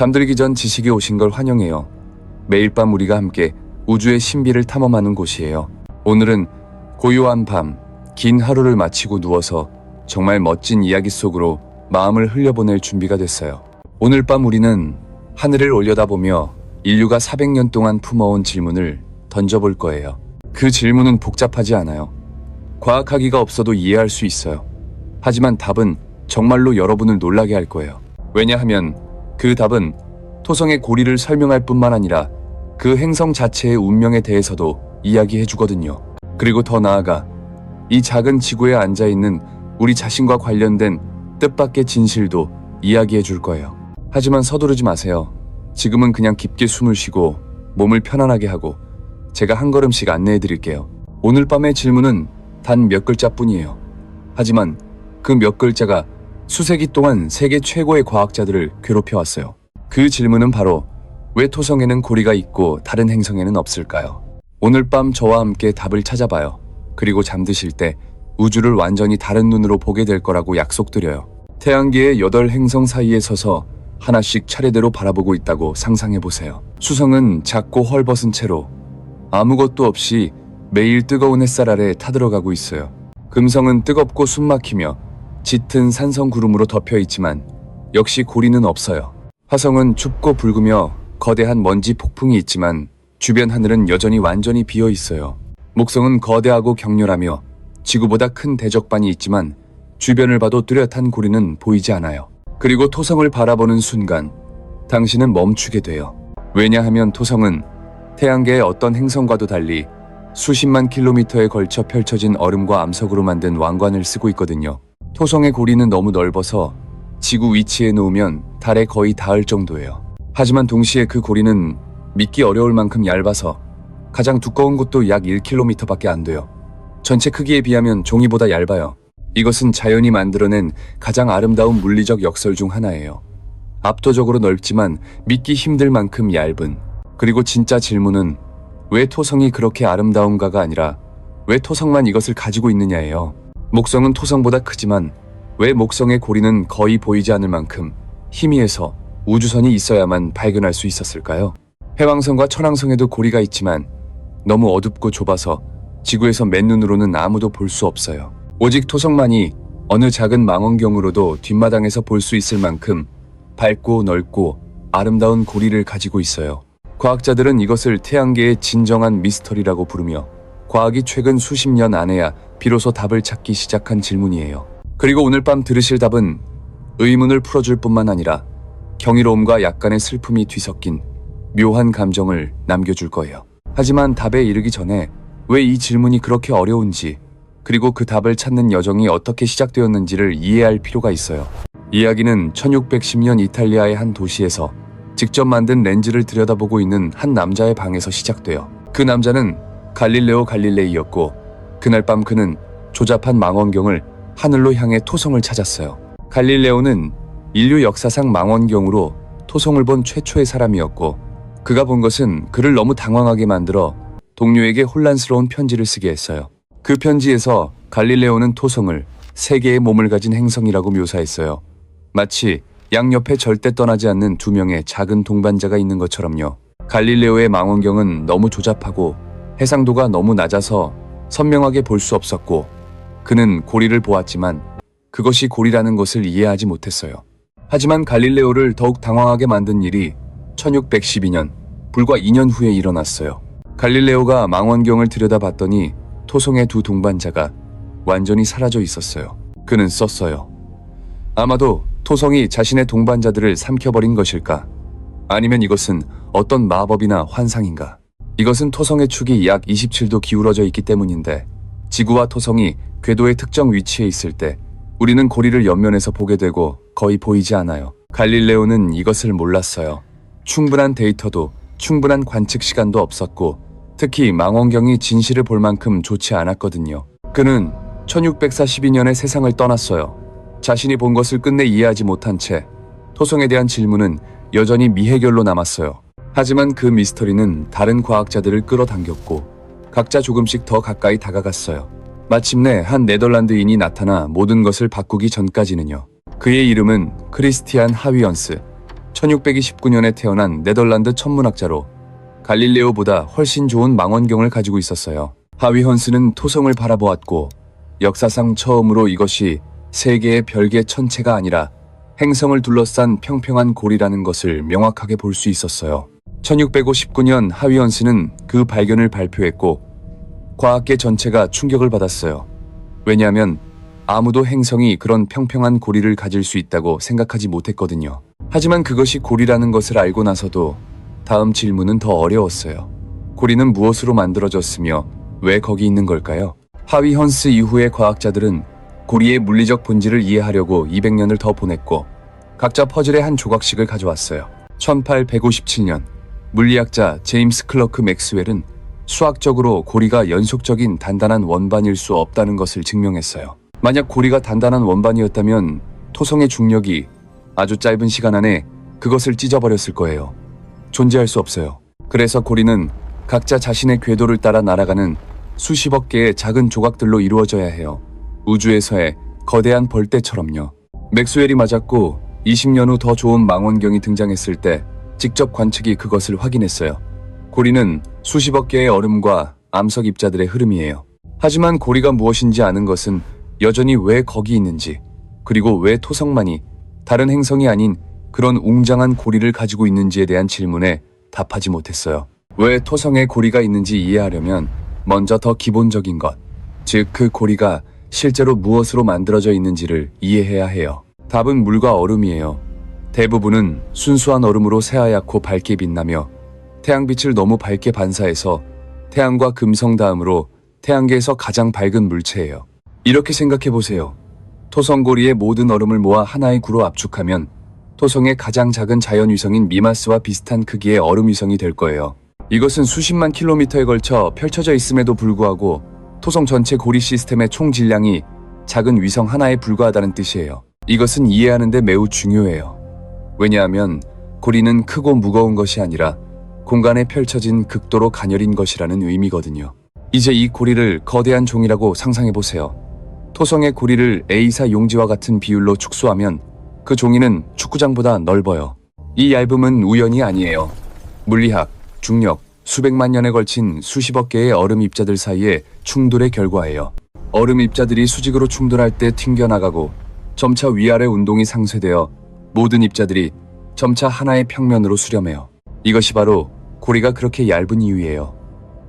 잠들기 전 지식이 오신 걸 환영해요. 매일 밤 우리가 함께 우주의 신비를 탐험하는 곳이에요. 오늘은 고요한 밤, 긴 하루를 마치고 누워서 정말 멋진 이야기 속으로 마음을 흘려보낼 준비가 됐어요. 오늘 밤 우리는 하늘을 올려다보며 인류가 400년 동안 품어온 질문을 던져볼 거예요. 그 질문은 복잡하지 않아요. 과학하기가 없어도 이해할 수 있어요. 하지만 답은 정말로 여러분을 놀라게 할 거예요. 왜냐하면 그 답은 토성의 고리를 설명할 뿐만 아니라 그 행성 자체의 운명에 대해서도 이야기해 주거든요. 그리고 더 나아가 이 작은 지구에 앉아있는 우리 자신과 관련된 뜻밖의 진실도 이야기해 줄 거예요. 하지만 서두르지 마세요. 지금은 그냥 깊게 숨을 쉬고 몸을 편안하게 하고 제가 한 걸음씩 안내해 드릴게요. 오늘 밤의 질문은 단 몇 글자뿐이에요. 하지만 그 몇 글자가 수세기 동안 세계 최고의 과학자들을 괴롭혀왔어요. 그 질문은 바로 왜 토성에는 고리가 있고 다른 행성에는 없을까요? 오늘 밤 저와 함께 답을 찾아봐요. 그리고 잠드실 때 우주를 완전히 다른 눈으로 보게 될 거라고 약속드려요. 태양계의 8행성 사이에 서서 하나씩 차례대로 바라보고 있다고 상상해보세요. 수성은 작고 헐벗은 채로 아무것도 없이 매일 뜨거운 햇살 아래 타들어가고 있어요. 금성은 뜨겁고 숨막히며 짙은 산성 구름으로 덮여 있지만 역시 고리는 없어요. 화성은 춥고 붉으며 거대한 먼지 폭풍이 있지만 주변 하늘은 여전히 완전히 비어 있어요. 목성은 거대하고 격렬하며 지구보다 큰 대적반이 있지만 주변을 봐도 뚜렷한 고리는 보이지 않아요. 그리고 토성을 바라보는 순간 당신은 멈추게 돼요. 왜냐하면 토성은 태양계의 어떤 행성과도 달리 수십만 킬로미터에 걸쳐 펼쳐진 얼음과 암석으로 만든 왕관을 쓰고 있거든요. 토성의 고리는 너무 넓어서 지구 위치에 놓으면 달에 거의 닿을 정도예요. 하지만 동시에 그 고리는 믿기 어려울 만큼 얇아서 가장 두꺼운 곳도 약 1km밖에 안 돼요. 전체 크기에 비하면 종이보다 얇아요. 이것은 자연이 만들어낸 가장 아름다운 물리적 역설 중 하나예요. 압도적으로 넓지만 믿기 힘들 만큼 얇은. 그리고 진짜 질문은 왜 토성이 그렇게 아름다운가가 아니라 왜 토성만 이것을 가지고 있느냐예요. 목성은 토성보다 크지만 왜 목성의 고리는 거의 보이지 않을 만큼 희미해서 우주선이 있어야만 발견할 수 있었을까요? 해왕성과 천왕성에도 고리가 있지만 너무 어둡고 좁아서 지구에서 맨눈으로는 아무도 볼 수 없어요. 오직 토성만이 어느 작은 망원경으로도 뒷마당에서 볼 수 있을 만큼 밝고 넓고 아름다운 고리를 가지고 있어요. 과학자들은 이것을 태양계의 진정한 미스터리라고 부르며 과학이 최근 수십 년 안에야 비로소 답을 찾기 시작한 질문이에요. 그리고 오늘 밤 들으실 답은 의문을 풀어줄 뿐만 아니라 경이로움과 약간의 슬픔이 뒤섞인 묘한 감정을 남겨줄 거예요. 하지만 답에 이르기 전에 왜 이 질문이 그렇게 어려운지 그리고 그 답을 찾는 여정이 어떻게 시작되었는지를 이해할 필요가 있어요. 이야기는 1610년 이탈리아의 한 도시에서 직접 만든 렌즈를 들여다보고 있는 한 남자의 방에서 시작돼요. 그 남자는 갈릴레오 갈릴레이였고 그날 밤 그는 조잡한 망원경을 하늘로 향해 토성을 찾았어요. 갈릴레오는 인류 역사상 망원경으로 토성을 본 최초의 사람이었고 그가 본 것은 그를 너무 당황하게 만들어 동료에게 혼란스러운 편지를 쓰게 했어요. 그 편지에서 갈릴레오는 토성을 세 개의 몸을 가진 행성이라고 묘사했어요. 마치 양옆에 절대 떠나지 않는 두 명의 작은 동반자가 있는 것처럼요. 갈릴레오의 망원경은 너무 조잡하고 해상도가 너무 낮아서 선명하게 볼 수 없었고 그는 고리를 보았지만 그것이 고리라는 것을 이해하지 못했어요. 하지만 갈릴레오를 더욱 당황하게 만든 일이 1612년, 불과 2년 후에 일어났어요. 갈릴레오가 망원경을 들여다봤더니 토성의 두 동반자가 완전히 사라져 있었어요. 그는 썼어요. 아마도 토성이 자신의 동반자들을 삼켜버린 것일까? 아니면 이것은 어떤 마법이나 환상인가? 이것은 토성의 축이 약 27도 기울어져 있기 때문인데 지구와 토성이 궤도의 특정 위치에 있을 때 우리는 고리를 옆면에서 보게 되고 거의 보이지 않아요. 갈릴레오는 이것을 몰랐어요. 충분한 데이터도 충분한 관측 시간도 없었고 특히 망원경이 진실을 볼 만큼 좋지 않았거든요. 그는 1642년에 세상을 떠났어요. 자신이 본 것을 끝내 이해하지 못한 채 토성에 대한 질문은 여전히 미해결로 남았어요. 하지만 그 미스터리는 다른 과학자들을 끌어당겼고 각자 조금씩 더 가까이 다가갔어요. 마침내 한 네덜란드인이 나타나 모든 것을 바꾸기 전까지는요. 그의 이름은 크리스티안 하위언스. 1629년에 태어난 네덜란드 천문학자로 갈릴레오보다 훨씬 좋은 망원경을 가지고 있었어요. 하위 헌스는 토성을 바라보았고 역사상 처음으로 이것이 세 개의 별개 천체가 아니라 행성을 둘러싼 평평한 골이라는 것을 명확하게 볼 수 있었어요. 1659년 하위 헌스는 그 발견을 발표했고 과학계 전체가 충격을 받았어요. 왜냐하면 아무도 행성이 그런 평평한 고리를 가질 수 있다고 생각하지 못했거든요. 하지만 그것이 고리라는 것을 알고 나서도 다음 질문은 더 어려웠어요. 고리는 무엇으로 만들어졌으며 왜 거기 있는 걸까요? 하위 헌스 이후의 과학자들은 고리의 물리적 본질을 이해하려고 200년을 더 보냈고 각자 퍼즐의 한 조각씩을 가져왔어요. 1857년 물리학자 제임스 클러크 맥스웰은 수학적으로 고리가 연속적인 단단한 원반일 수 없다는 것을 증명했어요. 만약 고리가 단단한 원반이었다면 토성의 중력이 아주 짧은 시간 안에 그것을 찢어버렸을 거예요. 존재할 수 없어요. 그래서 고리는 각자 자신의 궤도를 따라 날아가는 수십억 개의 작은 조각들로 이루어져야 해요. 우주에서의 거대한 벌떼처럼요. 맥스웰이 맞았고 20년 후 더 좋은 망원경이 등장했을 때 직접 관측이 그것을 확인했어요. 고리는 수십억 개의 얼음과 암석 입자들의 흐름이에요. 하지만 고리가 무엇인지 아는 것은 여전히 왜 거기 있는지, 그리고 왜 토성만이 다른 행성이 아닌 그런 웅장한 고리를 가지고 있는지에 대한 질문에 답하지 못했어요. 왜 토성에 고리가 있는지 이해하려면 먼저 더 기본적인 것, 즉 그 고리가 실제로 무엇으로 만들어져 있는지를 이해해야 해요. 답은 물과 얼음이에요. 대부분은 순수한 얼음으로 새하얗고 밝게 빛나며 태양빛을 너무 밝게 반사해서 태양과 금성 다음으로 태양계에서 가장 밝은 물체예요. 이렇게 생각해 보세요. 토성고리의 모든 얼음을 모아 하나의 구로 압축하면 토성의 가장 작은 자연위성인 미마스와 비슷한 크기의 얼음위성이 될 거예요. 이것은 수십만 킬로미터에 걸쳐 펼쳐져 있음에도 불구하고 토성 전체 고리 시스템의 총 질량이 작은 위성 하나에 불과하다는 뜻이에요. 이것은 이해하는 데 매우 중요해요. 왜냐하면 고리는 크고 무거운 것이 아니라 공간에 펼쳐진 극도로 가녀린 것이라는 의미거든요. 이제 이 고리를 거대한 종이라고 상상해 보세요. 토성의 고리를 A사 용지와 같은 비율로 축소하면 그 종이는 축구장보다 넓어요. 이 얇음은 우연이 아니에요. 물리학, 중력, 수백만 년에 걸친 수십억 개의 얼음 입자들 사이의 충돌의 결과예요. 얼음 입자들이 수직으로 충돌할 때 튕겨나가고 점차 위아래 운동이 상쇄되어 모든 입자들이 점차 하나의 평면으로 수렴해요. 이것이 바로 고리가 그렇게 얇은 이유예요.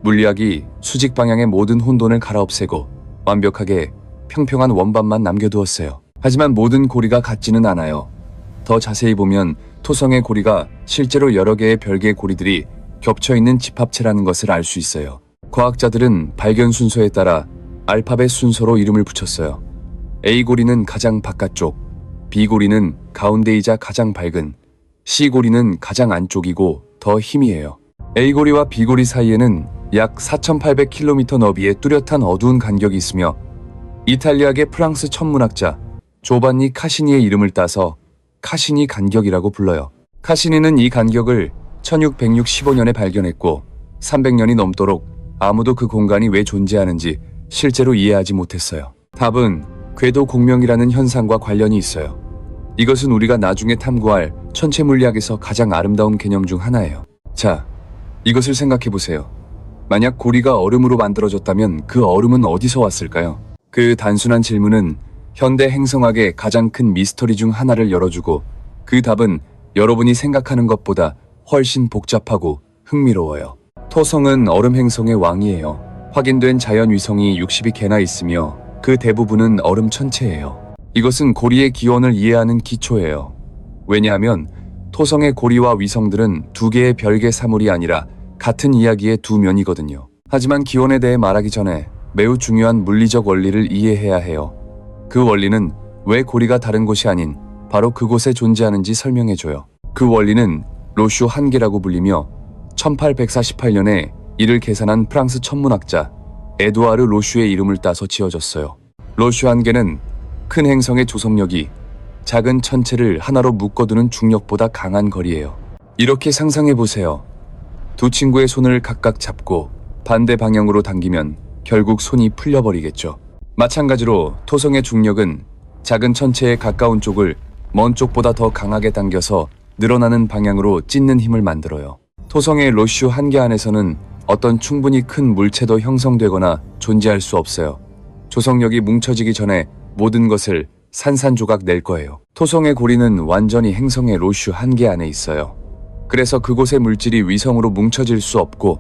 물리학이 수직 방향의 모든 혼돈을 갈아엎애고 완벽하게 평평한 원반만 남겨두었어요. 하지만 모든 고리가 같지는 않아요. 더 자세히 보면 토성의 고리가 실제로 여러 개의 별개의 고리들이 겹쳐있는 집합체라는 것을 알 수 있어요. 과학자들은 발견 순서에 따라 알파벳 순서로 이름을 붙였어요. A고리는 가장 바깥쪽, B고리는 가운데이자 가장 밝은, C고리는 가장 안쪽이고 더 희미해요. A고리와 B고리 사이에는 약 4,800km 너비의 뚜렷한 어두운 간격이 있으며 이탈리아계 프랑스 천문학자 조반니 카시니의 이름을 따서 카시니 간격이라고 불러요. 카시니는 이 간격을 1665년에 발견했고 300년이 넘도록 아무도 그 공간이 왜 존재하는지 실제로 이해하지 못했어요. 답은 궤도 공명이라는 현상과 관련이 있어요. 이것은 우리가 나중에 탐구할 천체 물리학에서 가장 아름다운 개념 중 하나예요. 자, 이것을 생각해 보세요. 만약 고리가 얼음으로 만들어졌다면 그 얼음은 어디서 왔을까요? 그 단순한 질문은 현대 행성학의 가장 큰 미스터리 중 하나를 열어주고 그 답은 여러분이 생각하는 것보다 훨씬 복잡하고 흥미로워요. 토성은 얼음 행성의 왕이에요. 확인된 자연위성이 60이 개나 있으며 그 대부분은 얼음 천체예요. 이것은 고리의 기원을 이해하는 기초예요. 왜냐하면 토성의 고리와 위성들은 두 개의 별개 사물이 아니라 같은 이야기의 두 면이거든요. 하지만 기원에 대해 말하기 전에 매우 중요한 물리적 원리를 이해해야 해요. 그 원리는 왜 고리가 다른 곳이 아닌 바로 그곳에 존재하는지 설명해줘요. 그 원리는 로슈 한계라고 불리며 1848년에 이를 계산한 프랑스 천문학자 에두아르 로슈의 이름을 따서 지어졌어요. 로슈 한계는 큰 행성의 조성력이 작은 천체를 하나로 묶어두는 중력보다 강한 거리예요. 이렇게 상상해보세요. 두 친구의 손을 각각 잡고 반대 방향으로 당기면 결국 손이 풀려버리겠죠. 마찬가지로 토성의 중력은 작은 천체에 가까운 쪽을 먼 쪽보다 더 강하게 당겨서 늘어나는 방향으로 찢는 힘을 만들어요. 토성의 로슈 한계 안에서는 어떤 충분히 큰 물체도 형성되거나 존재할 수 없어요. 조성력이 뭉쳐지기 전에 모든 것을 산산조각 낼 거예요. 토성의 고리는 완전히 행성의 로슈 한계 안에 있어요. 그래서 그곳의 물질이 위성으로 뭉쳐질 수 없고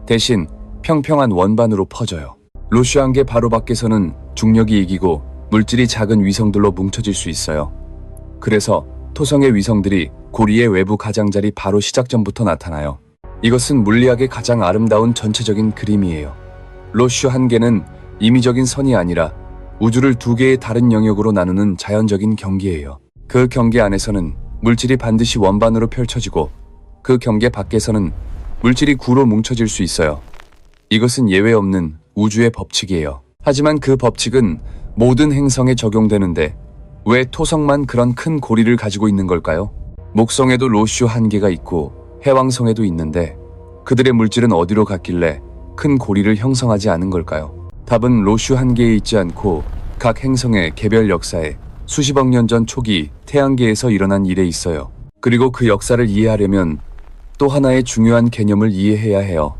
대신 평평한 원반으로 퍼져요. 로슈 한계 바로 밖에서는 중력이 이기고 물질이 작은 위성들로 뭉쳐질 수 있어요. 그래서 토성의 위성들이 고리의 외부 가장자리 바로 시작 전부터 나타나요. 이것은 물리학의 가장 아름다운 전체적인 그림이에요. 로슈 한계는 임의적인 선이 아니라 우주를 두 개의 다른 영역으로 나누는 자연적인 경계예요. 그 경계 안에서는 물질이 반드시 원반으로 펼쳐지고 그 경계 밖에서는 물질이 구로 뭉쳐질 수 있어요. 이것은 예외 없는 우주의 법칙이에요. 하지만 그 법칙은 모든 행성에 적용되는데 왜 토성만 그런 큰 고리를 가지고 있는 걸까요? 목성에도 로슈 한계가 있고 해왕성에도 있는데 그들의 물질은 어디로 갔길래 큰 고리를 형성하지 않은 걸까요? 답은 로슈 한계에 있지 않고 각 행성의 개별 역사에 수십억 년 전 초기 태양계에서 일어난 일에 있어요. 그리고 그 역사를 이해하려면 또 하나의 중요한 개념을 이해해야 해요.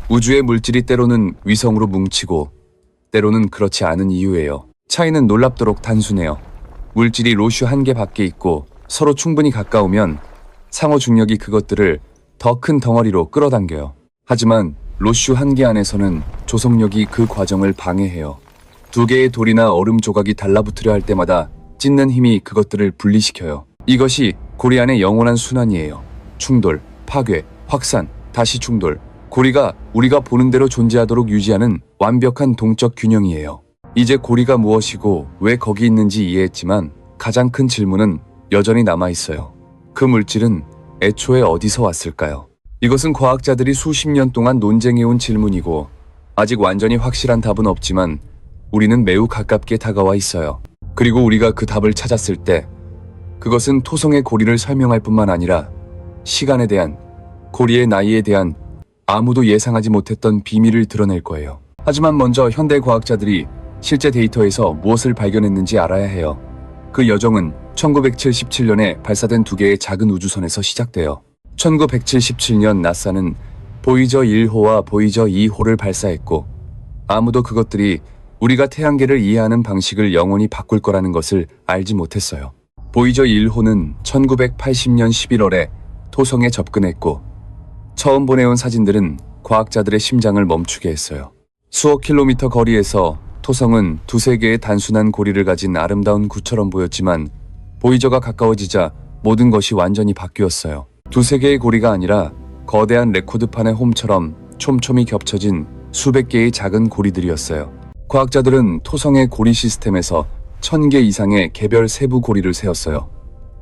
우주의 물질이 때로는 위성으로 뭉치고 때로는 그렇지 않은 이유예요. 차이는 놀랍도록 단순해요. 물질이 로슈 한계 밖에 있고 서로 충분히 가까우면 상호 중력이 그것들을 더 큰 덩어리로 끌어당겨요. 하지만 로슈 한계 안에서는 조성력이 그 과정을 방해해요. 두 개의 돌이나 얼음 조각이 달라붙으려 할 때마다 찢는 힘이 그것들을 분리시켜요. 이것이 고리 안의 영원한 순환이에요. 충돌, 파괴, 확산, 다시 충돌. 고리가 우리가 보는 대로 존재하도록 유지하는 완벽한 동적 균형이에요. 이제 고리가 무엇이고 왜 거기 있는지 이해했지만 가장 큰 질문은 여전히 남아있어요. 그 물질은 애초에 어디서 왔을까요? 이것은 과학자들이 수십 년 동안 논쟁해온 질문이고 아직 완전히 확실한 답은 없지만 우리는 매우 가깝게 다가와 있어요. 그리고 우리가 그 답을 찾았을 때 그것은 토성의 고리를 설명할 뿐만 아니라 시간에 대한, 고리의 나이에 대한 아무도 예상하지 못했던 비밀을 드러낼 거예요. 하지만 먼저 현대 과학자들이 실제 데이터에서 무엇을 발견했는지 알아야 해요. 그 여정은 1977년에 발사된 두 개의 작은 우주선에서 시작돼요. 1977년 나사는 보이저 1호와 보이저 2호를 발사했고 아무도 그것들이 우리가 태양계를 이해하는 방식을 영원히 바꿀 거라는 것을 알지 못했어요. 보이저 1호는 1980년 11월에 토성에 접근했고 처음 보내온 사진들은 과학자들의 심장을 멈추게 했어요. 수억 킬로미터 거리에서 토성은 두세 개의 단순한 고리를 가진 아름다운 구처럼 보였지만 보이저가 가까워지자 모든 것이 완전히 바뀌었어요. 두세 개의 고리가 아니라 거대한 레코드판의 홈처럼 촘촘히 겹쳐진 수백 개의 작은 고리들이었어요. 과학자들은 토성의 고리 시스템에서 1000개 이상의 개별 세부 고리를 세웠어요.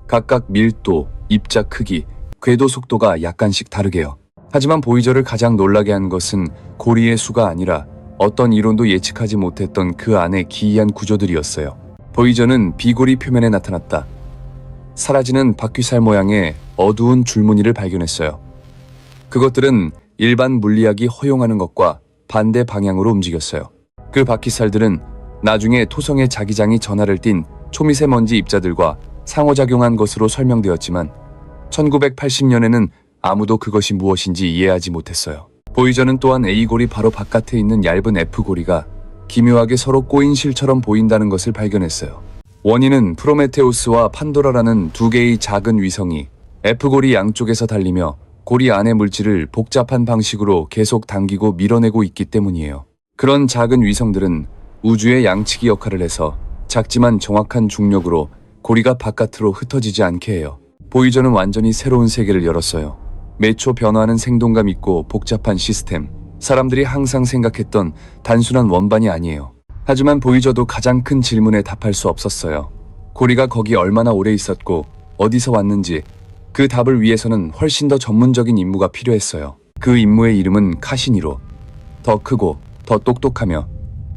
각각 밀도, 입자 크기, 궤도 속도가 약간씩 다르게요. 하지만 보이저를 가장 놀라게 한 것은 고리의 수가 아니라 어떤 이론도 예측하지 못했던 그 안의 기이한 구조들이었어요. 보이저는 비고리 표면에 나타났다. 사라지는 바퀴살 모양의 어두운 줄무늬를 발견했어요. 그것들은 일반 물리학이 허용하는 것과 반대 방향으로 움직였어요. 그 바퀴살들은 나중에 토성의 자기장이 전하를 띤 초미세먼지 입자들과 상호작용한 것으로 설명되었지만 1980년에는 아무도 그것이 무엇인지 이해하지 못했어요. 보이저는 또한 A고리 바로 바깥에 있는 얇은 F고리가 기묘하게 서로 꼬인 실처럼 보인다는 것을 발견했어요. 원인은 프로메테우스와 판도라라는 두 개의 작은 위성이 F고리 양쪽에서 달리며 고리 안의 물질을 복잡한 방식으로 계속 당기고 밀어내고 있기 때문이에요. 그런 작은 위성들은 우주의 양치기 역할을 해서 작지만 정확한 중력으로 고리가 바깥으로 흩어지지 않게 해요. 보이저는 완전히 새로운 세계를 열었어요. 매초 변화하는 생동감 있고 복잡한 시스템, 사람들이 항상 생각했던 단순한 원반이 아니에요. 하지만 보이저도 가장 큰 질문에 답할 수 없었어요. 고리가 거기 얼마나 오래 있었고 어디서 왔는지 그 답을 위해서는 훨씬 더 전문적인 임무가 필요했어요. 그 임무의 이름은 카시니로. 더 크고 더 똑똑하며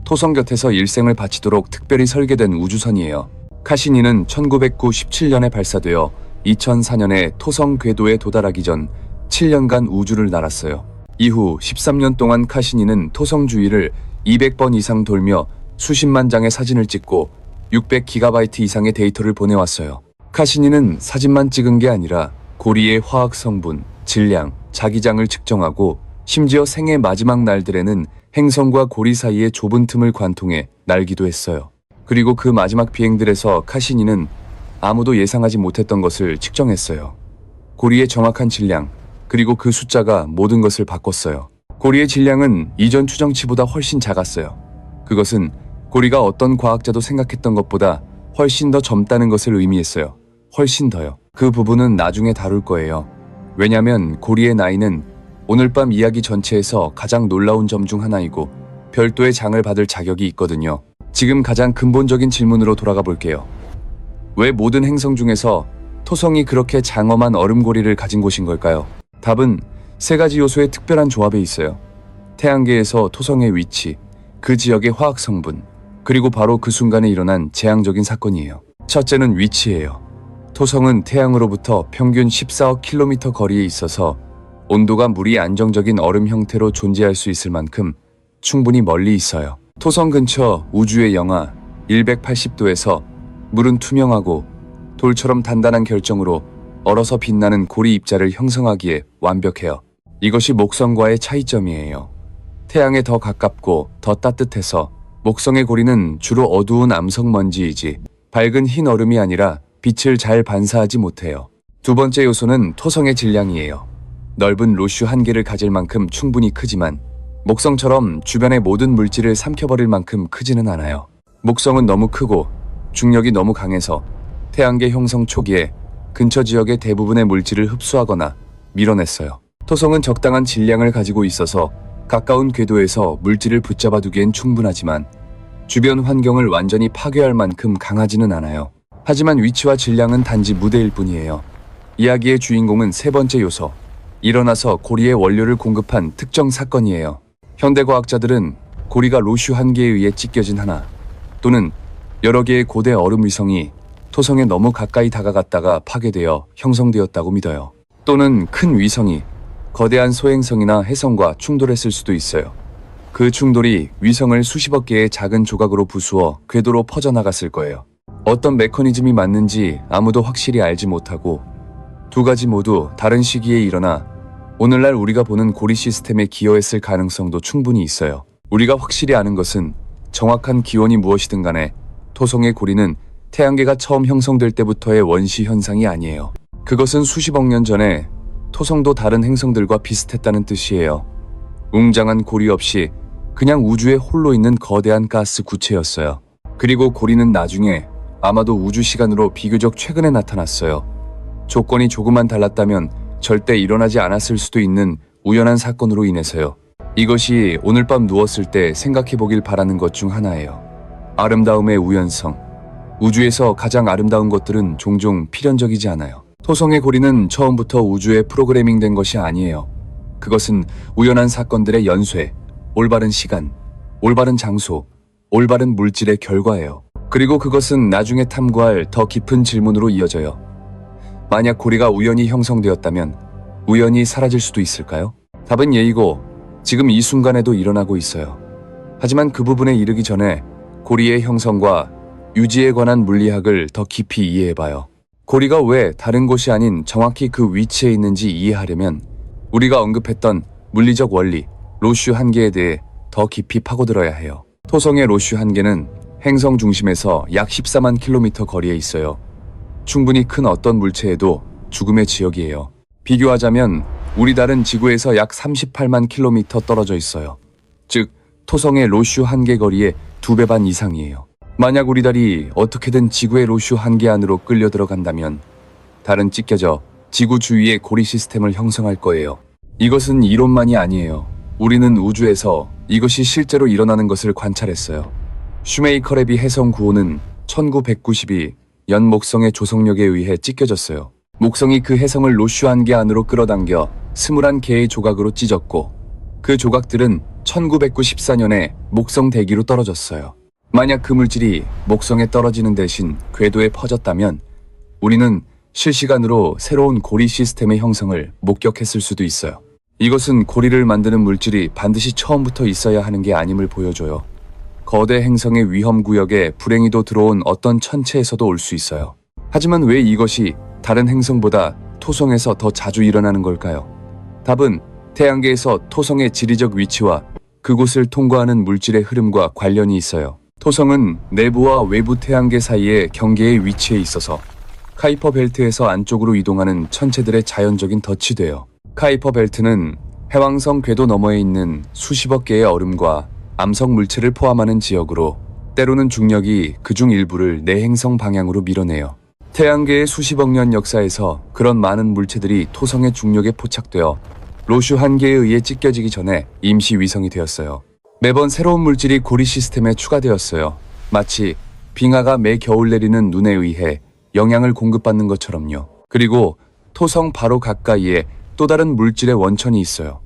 토성 곁에서 일생을 바치도록 특별히 설계된 우주선이에요. 카시니는 1997년에 발사되어 2004년에 토성 궤도에 도달하기 전 7년간 우주를 날았어요. 이후 13년 동안 카시니는 토성 주위를 200번 이상 돌며 수십만 장의 사진을 찍고 600GB 이상의 데이터를 보내왔어요. 카시니는 사진만 찍은 게 아니라 고리의 화학 성분, 질량, 자기장을 측정하고 심지어 생의 마지막 날들에는 행성과 고리 사이의 좁은 틈을 관통해 날기도 했어요. 그리고 그 마지막 비행들에서 카시니는 아무도 예상하지 못했던 것을 측정했어요. 고리의 정확한 질량, 그리고 그 숫자가 모든 것을 바꿨어요. 고리의 질량은 이전 추정치보다 훨씬 작았어요. 그것은 고리가 어떤 과학자도 생각했던 것보다 훨씬 더 젊다는 것을 의미했어요. 훨씬 더요. 그 부분은 나중에 다룰 거예요. 왜냐면 고리의 나이는 오늘 밤 이야기 전체에서 가장 놀라운 점 중 하나이고 별도의 장을 받을 자격이 있거든요. 지금 가장 근본적인 질문으로 돌아가 볼게요. 왜 모든 행성 중에서 토성이 그렇게 장엄한 얼음고리를 가진 곳인 걸까요? 답은 세 가지 요소의 특별한 조합에 있어요. 태양계에서 토성의 위치, 그 지역의 화학 성분, 그리고 바로 그 순간에 일어난 재앙적인 사건이에요. 첫째는 위치예요. 토성은 태양으로부터 평균 14억 킬로미터 거리에 있어서 온도가 물이 안정적인 얼음 형태로 존재할 수 있을 만큼 충분히 멀리 있어요. 토성 근처 우주의 영하 1180도에서 물은 투명하고 돌처럼 단단한 결정으로 얼어서 빛나는 고리 입자를 형성하기에 완벽해요. 이것이 목성과의 차이점이에요. 태양에 더 가깝고 더 따뜻해서 목성의 고리는 주로 어두운 암석 먼지이지 밝은 흰 얼음이 아니라 빛을 잘 반사하지 못해요. 두 번째 요소는 토성의 질량이에요. 넓은 로슈 한 개를 가질 만큼 충분히 크지만 목성처럼 주변의 모든 물질을 삼켜버릴 만큼 크지는 않아요. 목성은 너무 크고 중력이 너무 강해서 태양계 형성 초기에 근처 지역의 대부분의 물질을 흡수하거나 밀어냈어요. 토성은 적당한 질량을 가지고 있어서 가까운 궤도에서 물질을 붙잡아 두기엔 충분하지만 주변 환경을 완전히 파괴할 만큼 강하지는 않아요. 하지만 위치와 질량은 단지 무대일 뿐이에요. 이야기의 주인공은 세 번째 요소, 일어나서 고리의 원료를 공급한 특정 사건이에요. 현대과학자들은 고리가 로슈 한 개에 의해 찢겨진 하나 또는 여러 개의 고대 얼음 위성이 토성에 너무 가까이 다가갔다가 파괴되어 형성되었다고 믿어요. 또는 큰 위성이 거대한 소행성이나 해성과 충돌했을 수도 있어요. 그 충돌이 위성을 수십억 개의 작은 조각으로 부수어 궤도로 퍼져나갔을 거예요. 어떤 메커니즘이 맞는지 아무도 확실히 알지 못하고 두 가지 모두 다른 시기에 일어나 오늘날 우리가 보는 고리 시스템에 기여했을 가능성도 충분히 있어요. 우리가 확실히 아는 것은 정확한 기원이 무엇이든 간에 토성의 고리는 태양계가 처음 형성될 때부터의 원시 현상이 아니에요. 그것은 수십억 년 전에 토성도 다른 행성들과 비슷했다는 뜻이에요. 웅장한 고리 없이 그냥 우주에 홀로 있는 거대한 가스 구체였어요. 그리고 고리는 나중에 아마도 우주 시간으로 비교적 최근에 나타났어요. 조건이 조금만 달랐다면 절대 일어나지 않았을 수도 있는 우연한 사건으로 인해서요. 이것이 오늘 밤 누웠을 때 생각해 보길 바라는 것 중 하나예요. 아름다움의 우연성. 우주에서 가장 아름다운 것들은 종종 필연적이지 않아요. 토성의 고리는 처음부터 우주에 프로그래밍된 것이 아니에요. 그것은 우연한 사건들의 연쇄, 올바른 시간, 올바른 장소, 올바른 물질의 결과예요. 그리고 그것은 나중에 탐구할 더 깊은 질문으로 이어져요. 만약 고리가 우연히 형성되었다면 우연히 사라질 수도 있을까요? 답은 예이고 지금 이 순간에도 일어나고 있어요. 하지만 그 부분에 이르기 전에 고리의 형성과 유지에 관한 물리학을 더 깊이 이해해봐요. 고리가 왜 다른 곳이 아닌 정확히 그 위치에 있는지 이해하려면 우리가 언급했던 물리적 원리, 로슈 한계에 대해 더 깊이 파고들어야 해요. 토성의 로슈 한계는 행성 중심에서 약 14만 킬로미터 거리에 있어요. 충분히 큰 어떤 물체에도 죽음의 지역이에요. 비교하자면 우리 달은 지구에서 약 38만 킬로미터 떨어져 있어요. 즉 토성의 로슈 한계 거리의 2배 반 이상이에요. 만약 우리 달이 어떻게든 지구의 로슈 한계 안으로 끌려 들어간다면 달은 찢겨져 지구 주위의 고리 시스템을 형성할 거예요. 이것은 이론만이 아니에요. 우리는 우주에서 이것이 실제로 일어나는 것을 관찰했어요. 슈메이커레비 해성 9호는 1992 연 목성의 조성력에 의해 찢겨졌어요. 목성이 그 해성을 로슈 한계 안으로 끌어당겨 21개의 조각으로 찢었고 그 조각들은 1994년에 목성 대기로 떨어졌어요. 만약 그 물질이 목성에 떨어지는 대신 궤도에 퍼졌다면 우리는 실시간으로 새로운 고리 시스템의 형성을 목격했을 수도 있어요. 이것은 고리를 만드는 물질이 반드시 처음부터 있어야 하는 게 아님을 보여줘요. 거대 행성의 위험 구역에 불행히도 들어온 어떤 천체에서도 올 수 있어요. 하지만 왜 이것이 다른 행성보다 토성에서 더 자주 일어나는 걸까요? 답은 태양계에서 토성의 지리적 위치와 그곳을 통과하는 물질의 흐름과 관련이 있어요. 토성은 내부와 외부 태양계 사이의 경계에 위치해 있어서 카이퍼 벨트에서 안쪽으로 이동하는 천체들의 자연적인 덫이 돼요. 카이퍼 벨트는 해왕성 궤도 너머에 있는 수십억 개의 얼음과 암석 물체를 포함하는 지역으로 때로는 중력이 그중 일부를 내 행성 방향으로 밀어내요. 태양계의 수십억 년 역사에서 그런 많은 물체들이 토성의 중력에 포착되어 로슈 한 개에 의해 찢겨지기 전에 임시 위성이 되었어요. 매번 새로운 물질이 고리 시스템에 추가되었어요. 마치 빙하가 매 겨울 내리는 눈에 의해 영향을 공급받는 것처럼요. 그리고 토성 바로 가까이에 또 다른 물질의 원천이 있어요.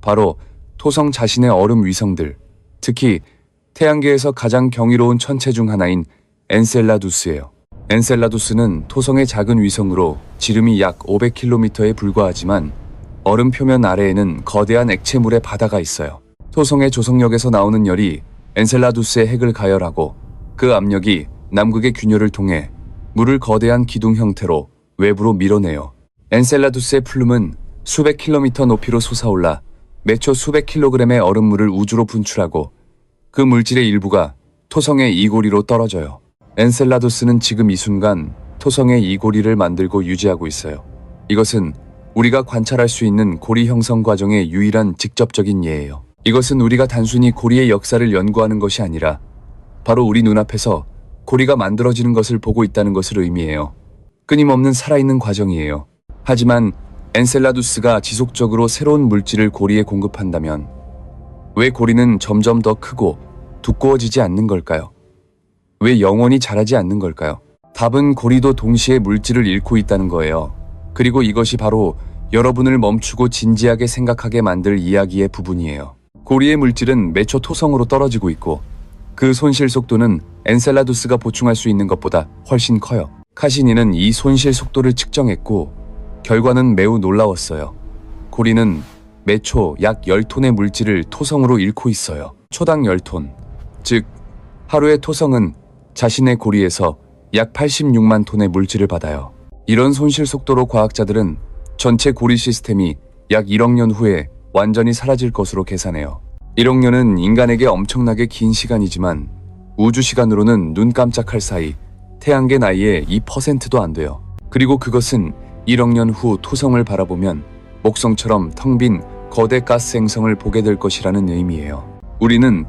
바로 토성 자신의 얼음 위성들, 특히 태양계에서 가장 경이로운 천체 중 하나인 엔셀라두스예요. 엔셀라두스는 토성의 작은 위성으로 지름이 약 500km에 불과하지만 얼음 표면 아래에는 거대한 액체물의 바다가 있어요. 토성의 조성력에서 나오는 열이 엔셀라두스의 핵을 가열하고 그 압력이 남극의 균열을 통해 물을 거대한 기둥 형태로 외부로 밀어내요. 엔셀라두스의 플룸은 수백 킬로미터 높이로 솟아올라 매초 수백 킬로그램의 얼음물을 우주로 분출하고 그 물질의 일부가 토성의 이고리로 떨어져요. 엔셀라두스는 지금 이 순간 토성의 이고리를 만들고 유지하고 있어요. 이것은 우리가 관찰할 수 있는 고리 형성 과정의 유일한 직접적인 예예요. 이것은 우리가 단순히 고리의 역사를 연구하는 것이 아니라 바로 우리 눈앞에서 고리가 만들어지는 것을 보고 있다는 것을 의미해요. 끊임없는 살아있는 과정이에요. 하지만 엔셀라두스가 지속적으로 새로운 물질을 고리에 공급한다면 왜 고리는 점점 더 크고 두꺼워지지 않는 걸까요? 왜 영원히 자라지 않는 걸까요? 답은 고리도 동시에 물질을 잃고 있다는 거예요. 그리고 이것이 바로 여러분을 멈추고 진지하게 생각하게 만들 이야기의 부분이에요. 고리의 물질은 매초 토성으로 떨어지고 있고 그 손실 속도는 엔셀라두스가 보충할 수 있는 것보다 훨씬 커요. 카시니는 이 손실 속도를 측정했고 결과는 매우 놀라웠어요. 고리는 매초 약 10톤의 물질을 토성으로 잃고 있어요. 초당 10톤. 즉 하루에 토성은 자신의 고리에서 약 86만 톤의 물질을 받아요. 이런 손실 속도로 과학자들은 전체 고리 시스템이 약 1억 년 후에 완전히 사라질 것으로 계산해요. 1억 년은 인간에게 엄청나게 긴 시간이지만 우주 시간으로는 눈 깜짝할 사이 태양계 나이의 2%도 안 돼요. 그리고 그것은 1억 년 후 토성을 바라보면 목성처럼 텅 빈 거대 가스 행성을 보게 될 것이라는 의미예요. 우리는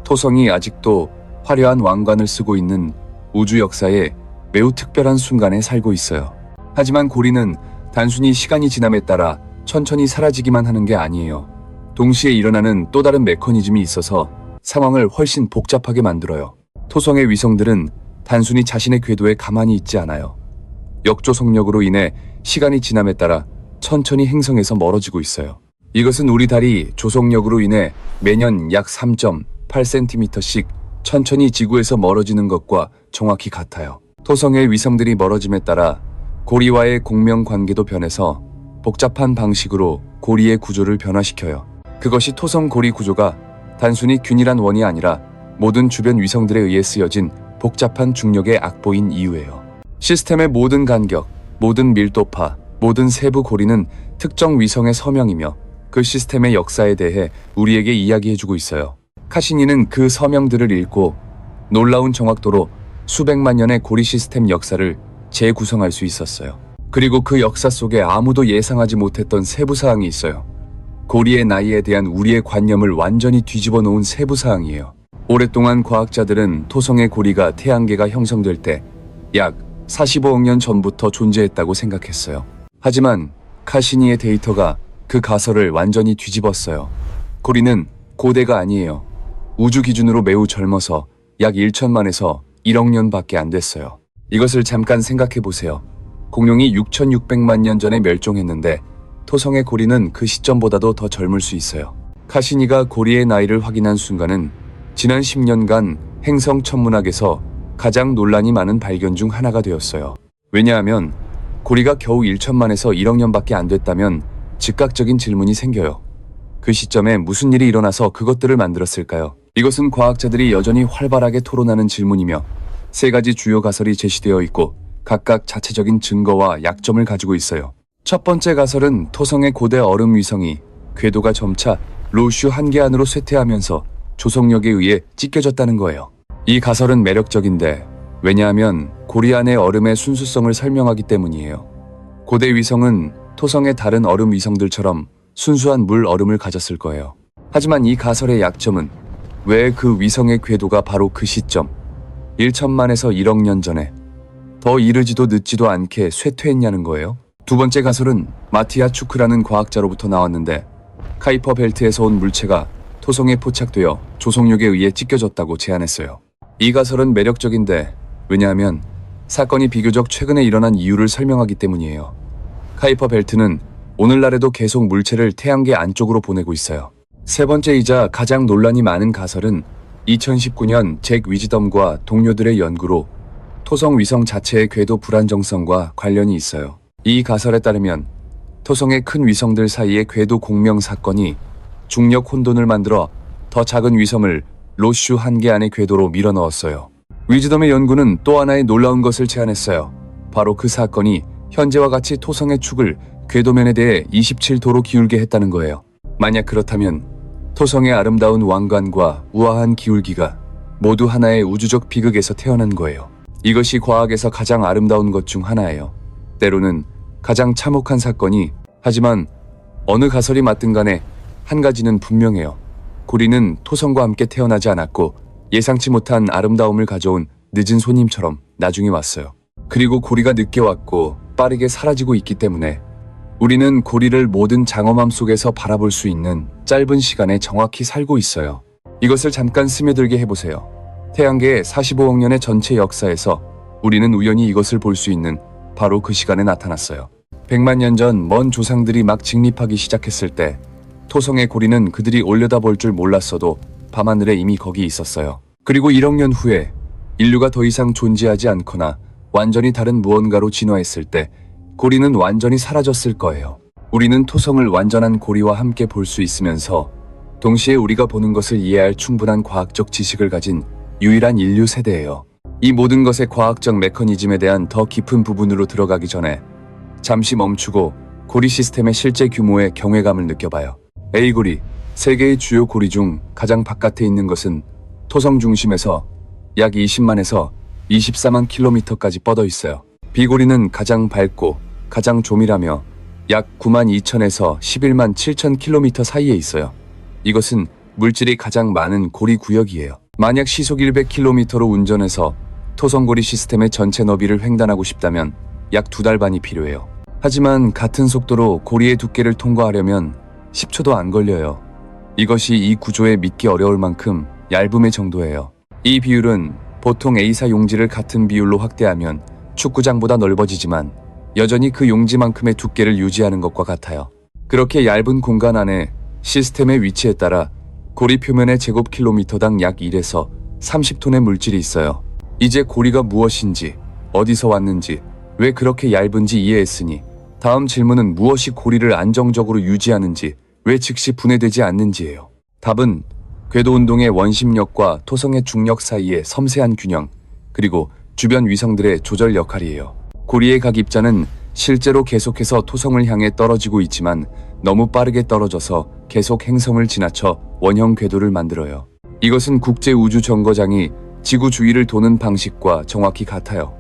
토성이 아직도 화려한 왕관을 쓰고 있는 우주 역사의 매우 특별한 순간에 살고 있어요. 하지만 고리는 단순히 시간이 지남에 따라 천천히 사라지기만 하는 게 아니에요. 동시에 일어나는 또 다른 메커니즘이 있어서 상황을 훨씬 복잡하게 만들어요. 토성의 위성들은 단순히 자신의 궤도에 가만히 있지 않아요. 역조성력으로 인해 시간이 지남에 따라 천천히 행성에서 멀어지고 있어요. 이것은 우리 달이 조성력으로 인해 매년 약 3.8cm씩 천천히 지구에서 멀어지는 것과 정확히 같아요. 토성의 위성들이 멀어짐에 따라 고리와의 공명 관계도 변해서 복잡한 방식으로 고리의 구조를 변화시켜요. 그것이 토성 고리 구조가 단순히 균일한 원이 아니라 모든 주변 위성들에 의해 쓰여진 복잡한 중력의 악보인 이유예요. 시스템의 모든 간격, 모든 밀도파, 모든 세부 고리는 특정 위성의 서명이며 그 시스템의 역사에 대해 우리에게 이야기해주고 있어요. 카시니는 그 서명들을 읽고 놀라운 정확도로 수백만 년의 고리 시스템 역사를 재구성할 수 있었어요. 그리고 그 역사 속에 아무도 예상하지 못했던 세부사항이 있어요. 고리의 나이에 대한 우리의 관념을 완전히 뒤집어 놓은 세부사항이에요. 오랫동안 과학자들은 토성의 고리가 태양계가 형성될 때 약 45억 년 전부터 존재했다고 생각했어요. 하지만 카시니의 데이터가 그 가설을 완전히 뒤집었어요. 고리는 고대가 아니에요. 우주 기준으로 매우 젊어서 약 1천만에서 1억 년밖에 안 됐어요. 이것을 잠깐 생각해 보세요. 공룡이 6,600만 년 전에 멸종했는데 토성의 고리는 그 시점보다도 더 젊을 수 있어요. 카시니가 고리의 나이를 확인한 순간은 지난 10년간 행성 천문학에서 가장 논란이 많은 발견 중 하나가 되었어요. 왜냐하면 고리가 겨우 1천만에서 1억 년밖에 안 됐다면 즉각적인 질문이 생겨요. 그 시점에 무슨 일이 일어나서 그것들을 만들었을까요? 이것은 과학자들이 여전히 활발하게 토론하는 질문이며 세 가지 주요 가설이 제시되어 있고 각각 자체적인 증거와 약점을 가지고 있어요. 첫 번째 가설은 토성의 고대 얼음 위성이 궤도가 점차 로슈 한계 안으로 쇠퇴하면서 조성력에 의해 찢겨졌다는 거예요. 이 가설은 매력적인데 왜냐하면 고리 안의 얼음의 순수성을 설명하기 때문이에요. 고대 위성은 토성의 다른 얼음 위성들처럼 순수한 물 얼음을 가졌을 거예요. 하지만 이 가설의 약점은 왜 그 위성의 궤도가 바로 그 시점 1천만에서 1억 년 전에 더 이르지도 늦지도 않게 쇠퇴했냐는 거예요. 두 번째 가설은 마티아 추크라는 과학자로부터 나왔는데 카이퍼 벨트에서 온 물체가 토성에 포착되어 조성력에 의해 찢겨졌다고 제안했어요. 이 가설은 매력적인데 왜냐하면 사건이 비교적 최근에 일어난 이유를 설명하기 때문이에요. 카이퍼 벨트는 오늘날에도 계속 물체를 태양계 안쪽으로 보내고 있어요. 세 번째이자 가장 논란이 많은 가설은 2019년 잭 위즈덤과 동료들의 연구로 토성 위성 자체의 궤도 불안정성과 관련이 있어요. 이 가설에 따르면 토성의 큰 위성들 사이의 궤도 공명 사건이 중력 혼돈을 만들어 더 작은 위성을 로슈 한계 안의 궤도로 밀어넣었어요. 위즈덤의 연구는 또 하나의 놀라운 것을 제안했어요. 바로 그 사건이 현재와 같이 토성의 축을 궤도면에 대해 27도로 기울게 했다는 거예요. 만약 그렇다면 토성의 아름다운 왕관과 우아한 기울기가 모두 하나의 우주적 비극에서 태어난 거예요. 이것이 과학에서 가장 아름다운 것 중 하나예요. 때로는 가장 참혹한 사건이, 하지만 어느 가설이 맞든 간에 한 가지는 분명해요. 고리는 토성과 함께 태어나지 않았고 예상치 못한 아름다움을 가져온 늦은 손님처럼 나중에 왔어요. 그리고 고리가 늦게 왔고 빠르게 사라지고 있기 때문에 우리는 고리를 모든 장엄함 속에서 바라볼 수 있는 짧은 시간에 정확히 살고 있어요. 이것을 잠깐 스며들게 해보세요. 태양계의 45억 년의 전체 역사에서 우리는 우연히 이것을 볼 수 있는 바로 그 시간에 나타났어요. 100만 년 전 먼 조상들이 막 직립하기 시작했을 때 토성의 고리는 그들이 올려다볼 줄 몰랐어도 밤하늘에 이미 거기 있었어요. 그리고 1억 년 후에 인류가 더 이상 존재하지 않거나 완전히 다른 무언가로 진화했을 때 고리는 완전히 사라졌을 거예요. 우리는 토성을 완전한 고리와 함께 볼 수 있으면서 동시에 우리가 보는 것을 이해할 충분한 과학적 지식을 가진 유일한 인류 세대예요. 이 모든 것의 과학적 메커니즘에 대한 더 깊은 부분으로 들어가기 전에 잠시 멈추고 고리 시스템의 실제 규모의 경외감을 느껴봐요. A고리, 세계의 주요 고리 중 가장 바깥에 있는 것은 토성 중심에서 약 20만에서 24만 킬로미터까지 뻗어 있어요. B고리는 가장 밝고 가장 조밀하며 약 9만 2천에서 11만 7천 킬로미터 사이에 있어요. 이것은 물질이 가장 많은 고리 구역이에요. 만약 시속 100km로 운전해서 토성고리 시스템의 전체 너비를 횡단하고 싶다면 약 2달 반이 필요해요. 하지만 같은 속도로 고리의 두께를 통과하려면 10초도 안 걸려요. 이것이 이 구조에 믿기 어려울 만큼 얇음의 정도예요. 이 비율은 보통 A사 용지를 같은 비율로 확대하면 축구장보다 넓어지지만 여전히 그 용지만큼의 두께를 유지하는 것과 같아요. 그렇게 얇은 공간 안에 시스템의 위치에 따라 고리 표면의 제곱킬로미터당 약 1에서 30톤의 물질이 있어요. 이제 고리가 무엇인지, 어디서 왔는지, 왜 그렇게 얇은지 이해했으니 다음 질문은 무엇이 고리를 안정적으로 유지하는지, 왜 즉시 분해되지 않는지예요. 답은 궤도 운동의 원심력과 토성의 중력 사이의 섬세한 균형, 그리고 주변 위성들의 조절 역할이에요. 고리의 각 입자는 실제로 계속해서 토성을 향해 떨어지고 있지만 너무 빠르게 떨어져서 계속 행성을 지나쳐 원형 궤도를 만들어요. 이것은 국제우주정거장이 지구 주위를 도는 방식과 정확히 같아요.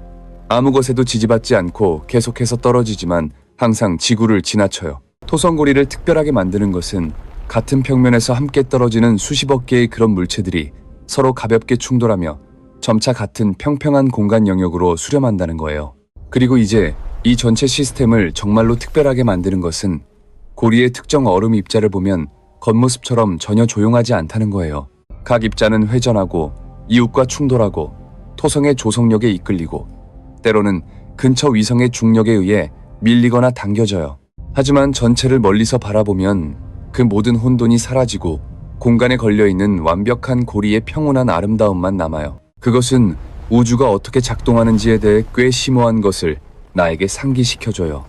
아무 것에도 지지받지 않고 계속해서 떨어지지만 항상 지구를 지나쳐요. 토성고리를 특별하게 만드는 것은 같은 평면에서 함께 떨어지는 수십억 개의 그런 물체들이 서로 가볍게 충돌하며 점차 같은 평평한 공간 영역으로 수렴한다는 거예요. 그리고 이제 이 전체 시스템을 정말로 특별하게 만드는 것은 고리의 특정 얼음 입자를 보면 겉모습처럼 전혀 조용하지 않다는 거예요. 각 입자는 회전하고 이웃과 충돌하고 토성의 조성력에 이끌리고 때로는 근처 위성의 중력에 의해 밀리거나 당겨져요. 하지만 전체를 멀리서 바라보면 그 모든 혼돈이 사라지고 공간에 걸려있는 완벽한 고리의 평온한 아름다움만 남아요. 그것은 우주가 어떻게 작동하는지에 대해 꽤 심오한 것을 나에게 상기시켜줘요.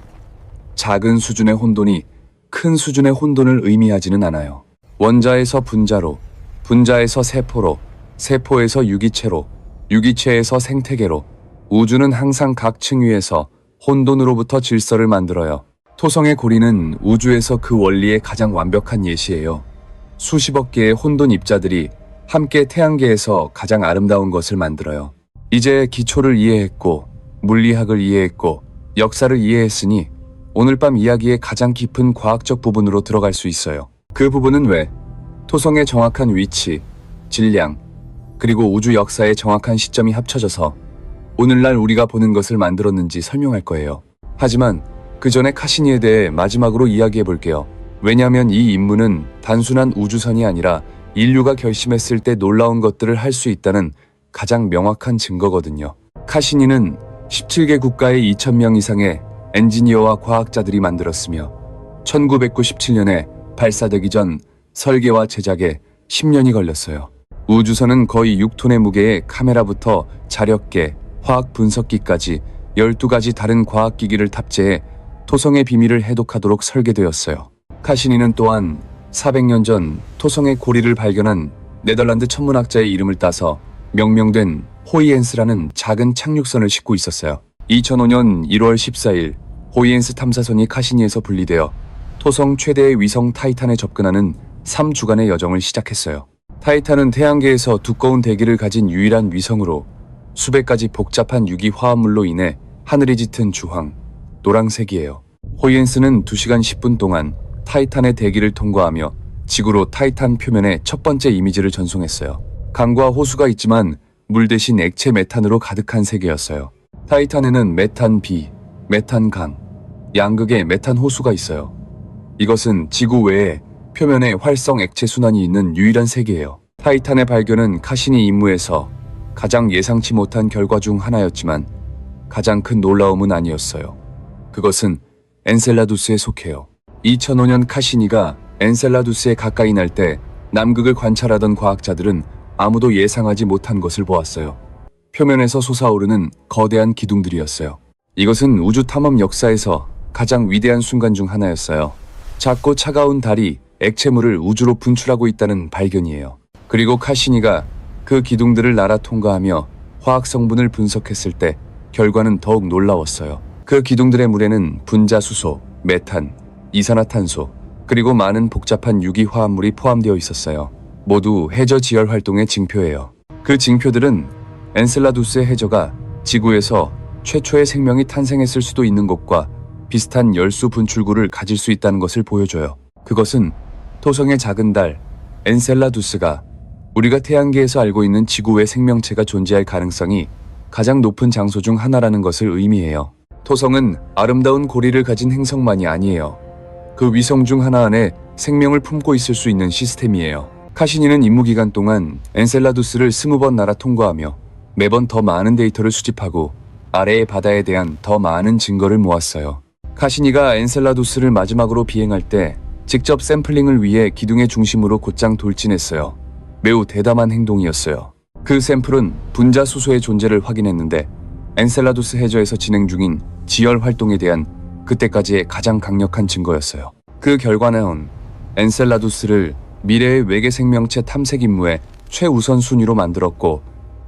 작은 수준의 혼돈이 큰 수준의 혼돈을 의미하지는 않아요. 원자에서 분자로, 분자에서 세포로, 세포에서 유기체로, 유기체에서 생태계로, 우주는 항상 각 층 위에서 혼돈으로부터 질서를 만들어요. 토성의 고리는 우주에서 그 원리의 가장 완벽한 예시예요. 수십억 개의 혼돈 입자들이 함께 태양계에서 가장 아름다운 것을 만들어요. 이제 기초를 이해했고, 물리학을 이해했고, 역사를 이해했으니 오늘 밤 이야기의 가장 깊은 과학적 부분으로 들어갈 수 있어요. 그 부분은 왜 토성의 정확한 위치, 질량, 그리고 우주 역사의 정확한 시점이 합쳐져서 오늘날 우리가 보는 것을 만들었는지 설명할 거예요. 하지만 그 전에 카시니에 대해 마지막으로 이야기해 볼게요. 왜냐하면 이 임무는 단순한 우주선이 아니라 인류가 결심했을 때 놀라운 것들을 할 수 있다는 가장 명확한 증거거든요. 카시니는 17개 국가의 2,000명 이상의 엔지니어와 과학자들이 만들었으며 1997년에 발사되기 전 설계와 제작에 10년이 걸렸어요. 우주선은 거의 6톤의 무게의 카메라부터 자력계, 화학 분석기까지 12가지 다른 과학기기를 탑재해 토성의 비밀을 해독하도록 설계되었어요. 카시니는 또한 400년 전 토성의 고리를 발견한 네덜란드 천문학자의 이름을 따서 명명된 호이엔스라는 작은 착륙선을 싣고 있었어요. 2005년 1월 14일 호이엔스 탐사선이 카시니에서 분리되어 토성 최대의 위성 타이탄에 접근하는 3주간의 여정을 시작했어요. 타이탄은 태양계에서 두꺼운 대기를 가진 유일한 위성으로 수백 가지 복잡한 유기 화합물로 인해 하늘이 짙은 주황, 노란색이에요. 호이엔스는 2시간 10분 동안 타이탄의 대기를 통과하며 지구로 타이탄 표면의 첫 번째 이미지를 전송했어요. 강과 호수가 있지만 물 대신 액체 메탄으로 가득한 세계였어요. 타이탄에는 메탄 B, 메탄 강, 양극의 메탄 호수가 있어요. 이것은 지구 외에 표면에 활성 액체 순환이 있는 유일한 세계예요. 타이탄의 발견은 카시니 임무에서 가장 예상치 못한 결과 중 하나였지만 가장 큰 놀라움은 아니었어요. 그것은 엔셀라두스에 속해요. 2005년 카시니가 엔셀라두스에 가까이 날 때 남극을 관찰하던 과학자들은 아무도 예상하지 못한 것을 보았어요. 표면에서 솟아오르는 거대한 기둥들이었어요. 이것은 우주 탐험 역사에서 가장 위대한 순간 중 하나였어요. 작고 차가운 달이 액체물을 우주로 분출하고 있다는 발견이에요. 그리고 카시니가 그 기둥들을 날아 통과하며 화학 성분을 분석했을 때 결과는 더욱 놀라웠어요. 그 기둥들의 물에는 분자수소, 메탄, 이산화탄소, 그리고 많은 복잡한 유기 화합물이 포함되어 있었어요. 모두 해저 지열 활동의 징표예요. 그 징표들은 엔셀라두스의 해저가 지구에서 최초의 생명이 탄생했을 수도 있는 것과 비슷한 열수 분출구를 가질 수 있다는 것을 보여줘요. 그것은 토성의 작은 달, 엔셀라두스가 우리가 태양계에서 알고 있는 지구 외 생명체가 존재할 가능성이 가장 높은 장소 중 하나라는 것을 의미해요. 토성은 아름다운 고리를 가진 행성만이 아니에요. 그 위성 중 하나 안에 생명을 품고 있을 수 있는 시스템이에요. 카시니는 임무 기간 동안 엔셀라두스를 20번 날아 통과하며 매번 더 많은 데이터를 수집하고 아래의 바다에 대한 더 많은 증거를 모았어요. 카시니가 엔셀라두스를 마지막으로 비행할 때 직접 샘플링을 위해 기둥의 중심으로 곧장 돌진했어요. 매우 대담한 행동이었어요. 그 샘플은 분자수소의 존재를 확인했는데 엔셀라두스 해저에서 진행 중인 지열 활동에 대한 그때까지의 가장 강력한 증거였어요. 그 결과는 엔셀라두스를 미래의 외계 생명체 탐색 임무의 최우선 순위로 만들었고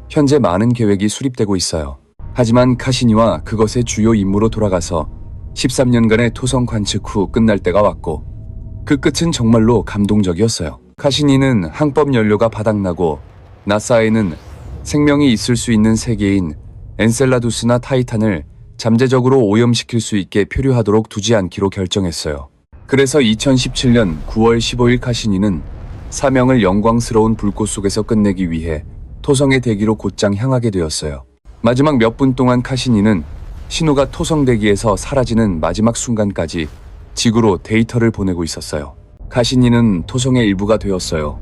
현재 많은 계획이 수립되고 있어요. 하지만 카시니와 그것의 주요 임무로 돌아가서 13년간의 토성 관측 후 끝날 때가 왔고 그 끝은 정말로 감동적이었어요. 카시니는 항법 연료가 바닥나고 나사에는 생명이 있을 수 있는 세계인 엔셀라두스나 타이탄을 잠재적으로 오염시킬 수 있게 표류하도록 두지 않기로 결정했어요. 그래서 2017년 9월 15일 카시니는 사명을 영광스러운 불꽃 속에서 끝내기 위해 토성의 대기로 곧장 향하게 되었어요. 마지막 몇 분 동안 카시니는 신호가 토성 대기에서 사라지는 마지막 순간까지 지구로 데이터를 보내고 있었어요. 카시니는 토성의 일부가 되었어요.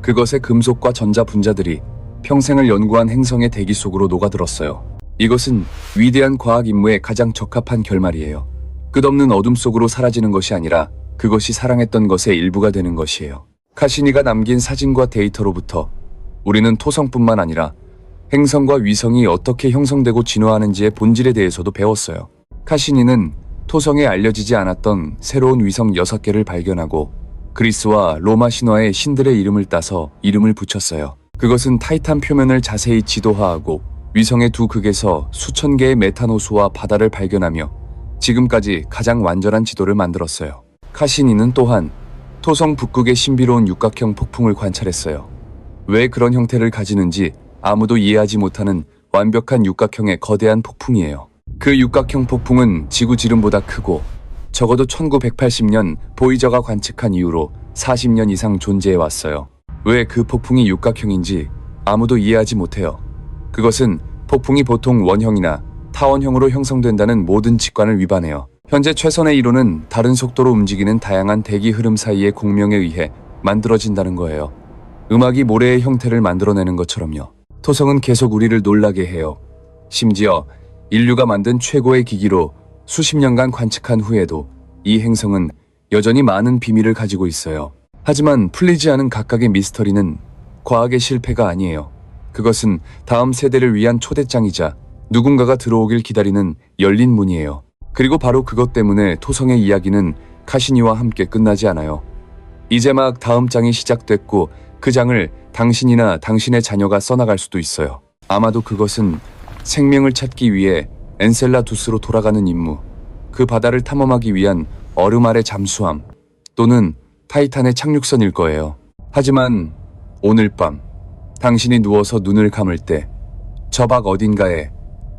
그것의 금속과 전자 분자들이 평생을 연구한 행성의 대기 속으로 녹아들었어요. 이것은 위대한 과학 임무에 가장 적합한 결말이에요. 끝없는 어둠 속으로 사라지는 것이 아니라 그것이 사랑했던 것의 일부가 되는 것이에요. 카시니가 남긴 사진과 데이터로부터 우리는 토성뿐만 아니라 행성과 위성이 어떻게 형성되고 진화하는지의 본질에 대해서도 배웠어요. 카시니는 토성에 알려지지 않았던 새로운 위성 6개를 발견하고 그리스와 로마 신화의 신들의 이름을 따서 이름을 붙였어요. 그것은 타이탄 표면을 자세히 지도화하고 위성의 두 극에서 수천 개의 메탄호수와 바다를 발견하며 지금까지 가장 완전한 지도를 만들었어요. 카시니는 또한 토성 북극의 신비로운 육각형 폭풍을 관찰했어요. 왜 그런 형태를 가지는지 아무도 이해하지 못하는 완벽한 육각형의 거대한 폭풍이에요. 그 육각형 폭풍은 지구 지름보다 크고 적어도 1980년 보이저가 관측한 이후로 40년 이상 존재해 왔어요. 왜 그 폭풍이 육각형인지 아무도 이해하지 못해요. 그것은 폭풍이 보통 원형이나 타원형으로 형성된다는 모든 직관을 위반해요. 현재 최선의 이론은 다른 속도로 움직이는 다양한 대기 흐름 사이의 공명에 의해 만들어진다는 거예요. 음악이 모래의 형태를 만들어내는 것처럼요. 토성은 계속 우리를 놀라게 해요. 심지어 인류가 만든 최고의 기기로 수십 년간 관측한 후에도 이 행성은 여전히 많은 비밀을 가지고 있어요. 하지만 풀리지 않은 각각의 미스터리는 과학의 실패가 아니에요. 그것은 다음 세대를 위한 초대장이자 누군가가 들어오길 기다리는 열린 문이에요. 그리고 바로 그것 때문에 토성의 이야기는 카시니와 함께 끝나지 않아요. 이제 막 다음 장이 시작됐고 그 장을 당신이나 당신의 자녀가 써나갈 수도 있어요. 아마도 그것은 생명을 찾기 위해 엔셀라두스로 돌아가는 임무, 그 바다를 탐험하기 위한 얼음 아래 잠수함, 또는 타이탄의 착륙선일 거예요. 하지만 오늘 밤 당신이 누워서 눈을 감을 때 저 밖 어딘가에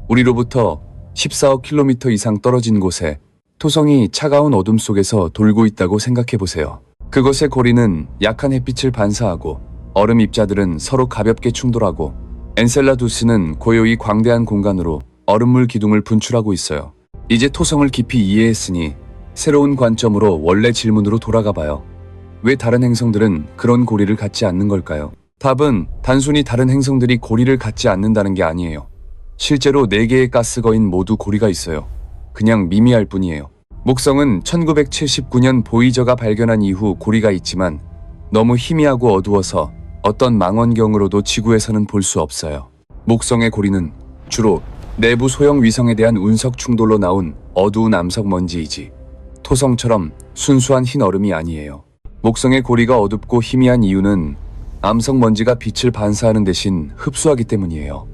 우리로부터 14억 킬로미터 이상 떨어진 곳에 토성이 차가운 어둠 속에서 돌고 있다고 생각해 보세요. 그곳의 고리는 약한 햇빛을 반사하고 얼음 입자들은 서로 가볍게 충돌하고 엔셀라두스는 고요히 광대한 공간으로 얼음물 기둥을 분출하고 있어요. 이제 토성을 깊이 이해했으니 새로운 관점으로 원래 질문으로 돌아가 봐요. 왜 다른 행성들은 그런 고리를 갖지 않는 걸까요? 답은 단순히 다른 행성들이 고리를 갖지 않는다는 게 아니에요. 실제로 4개의 가스거인 모두 고리가 있어요. 그냥 미미할 뿐이에요. 목성은 1979년 보이저가 발견한 이후 고리가 있지만 너무 희미하고 어두워서 어떤 망원경으로도 지구에서는 볼 수 없어요. 목성의 고리는 주로 내부 소형 위성에 대한 운석 충돌로 나온 어두운 암석 먼지이지 토성처럼 순수한 흰 얼음이 아니에요. 목성의 고리가 어둡고 희미한 이유는 암석 먼지가 빛을 반사하는 대신 흡수하기 때문이에요.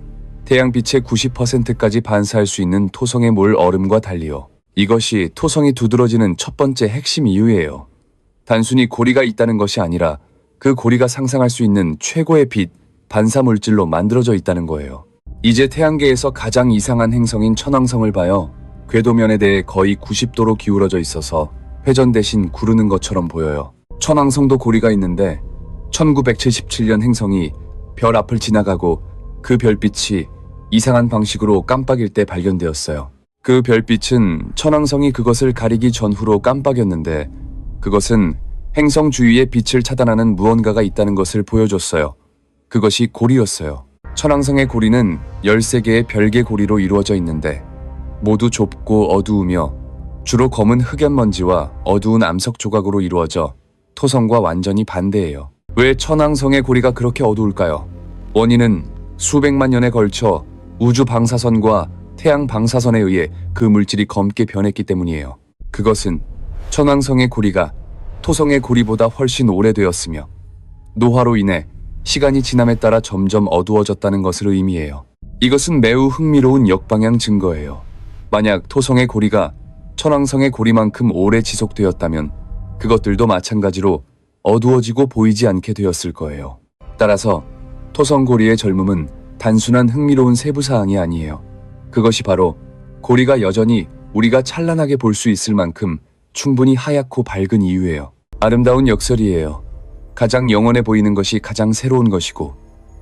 태양빛의 90%까지 반사할 수 있는 토성의 몰 얼음과 달리요. 이것이 토성이 두드러지는 첫 번째 핵심 이유예요. 단순히 고리가 있다는 것이 아니라 그 고리가 상상할 수 있는 최고의 빛, 반사 물질로 만들어져 있다는 거예요. 이제 태양계에서 가장 이상한 행성인 천왕성을 봐요. 궤도면에 대해 거의 90도로 기울어져 있어서 회전 대신 구르는 것처럼 보여요. 천왕성도 고리가 있는데 1977년 행성이 별 앞을 지나가고 그 별빛이 이상한 방식으로 깜빡일 때 발견되었어요. 그 별빛은 천왕성이 그것을 가리기 전후로 깜빡였는데 그것은 행성 주위에 빛을 차단하는 무언가가 있다는 것을 보여줬어요. 그것이 고리였어요. 천왕성의 고리는 13개의 별개 고리로 이루어져 있는데 모두 좁고 어두우며 주로 검은 흑연먼지와 어두운 암석 조각으로 이루어져 토성과 완전히 반대예요. 왜 천왕성의 고리가 그렇게 어두울까요? 원인은 수백만 년에 걸쳐 우주 방사선과 태양 방사선에 의해 그 물질이 검게 변했기 때문이에요. 그것은 천왕성의 고리가 토성의 고리보다 훨씬 오래되었으며 노화로 인해 시간이 지남에 따라 점점 어두워졌다는 것을 의미해요. 이것은 매우 흥미로운 역방향 증거예요. 만약 토성의 고리가 천왕성의 고리만큼 오래 지속되었다면 그것들도 마찬가지로 어두워지고 보이지 않게 되었을 거예요. 따라서 토성 고리의 젊음은 단순한 흥미로운 세부사항이 아니에요. 그것이 바로 고리가 여전히 우리가 찬란하게 볼 수 있을 만큼 충분히 하얗고 밝은 이유예요. 아름다운 역설이에요. 가장 영원해 보이는 것이 가장 새로운 것이고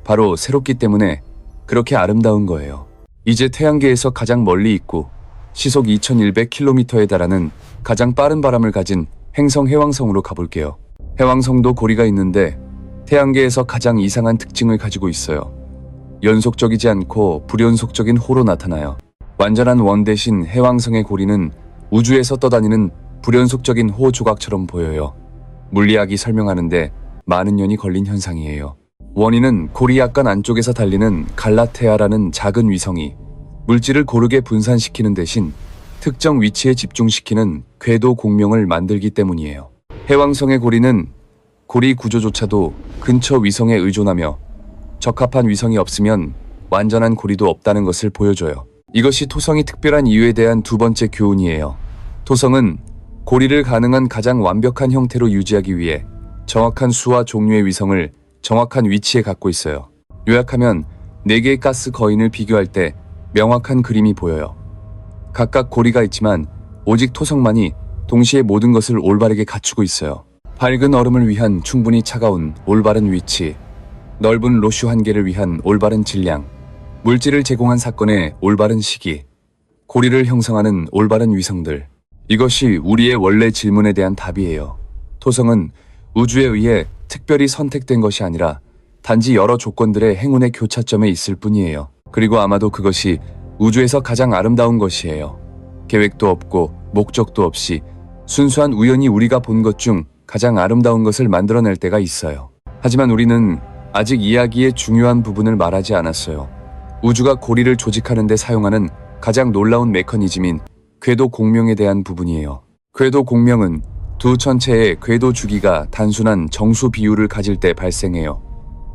바로 새롭기 때문에 그렇게 아름다운 거예요. 이제 태양계에서 가장 멀리 있고 시속 2100km에 달하는 가장 빠른 바람을 가진 행성 해왕성으로 가볼게요. 해왕성도 고리가 있는데 태양계에서 가장 이상한 특징을 가지고 있어요. 연속적이지 않고 불연속적인 호로 나타나요. 완전한 원 대신 해왕성의 고리는 우주에서 떠다니는 불연속적인 호 조각처럼 보여요. 물리학이 설명하는데 많은 년이 걸린 현상이에요. 원인은 고리 약간 안쪽에서 달리는 갈라테아라는 작은 위성이 물질을 고르게 분산시키는 대신 특정 위치에 집중시키는 궤도 공명을 만들기 때문이에요. 해왕성의 고리는 고리 구조조차도 근처 위성에 의존하며 적합한 위성이 없으면 완전한 고리도 없다는 것을 보여줘요. 이것이 토성이 특별한 이유에 대한 두 번째 교훈이에요. 토성은 고리를 가능한 가장 완벽한 형태로 유지하기 위해 정확한 수와 종류의 위성을 정확한 위치에 갖고 있어요. 요약하면 4개의 가스 거인을 비교할 때 명확한 그림이 보여요. 각각 고리가 있지만 오직 토성만이 동시에 모든 것을 올바르게 갖추고 있어요. 밝은 얼음을 위한 충분히 차가운 올바른 위치, 넓은 로슈 한 개를 위한 올바른 질량, 물질을 제공한 사건의 올바른 시기, 고리를 형성하는 올바른 위성들. 이것이 우리의 원래 질문에 대한 답이에요. 토성은 우주에 의해 특별히 선택된 것이 아니라 단지 여러 조건들의 행운의 교차점에 있을 뿐이에요. 그리고 아마도 그것이 우주에서 가장 아름다운 것이에요. 계획도 없고 목적도 없이 순수한 우연히 우리가 본 것 중 가장 아름다운 것을 만들어낼 때가 있어요. 하지만 우리는 아직 이야기의 중요한 부분을 말하지 않았어요. 우주가 고리를 조직하는 데 사용하는 가장 놀라운 메커니즘인 궤도 공명에 대한 부분이에요. 궤도 공명은 두 천체의 궤도 주기가 단순한 정수 비율을 가질 때 발생해요.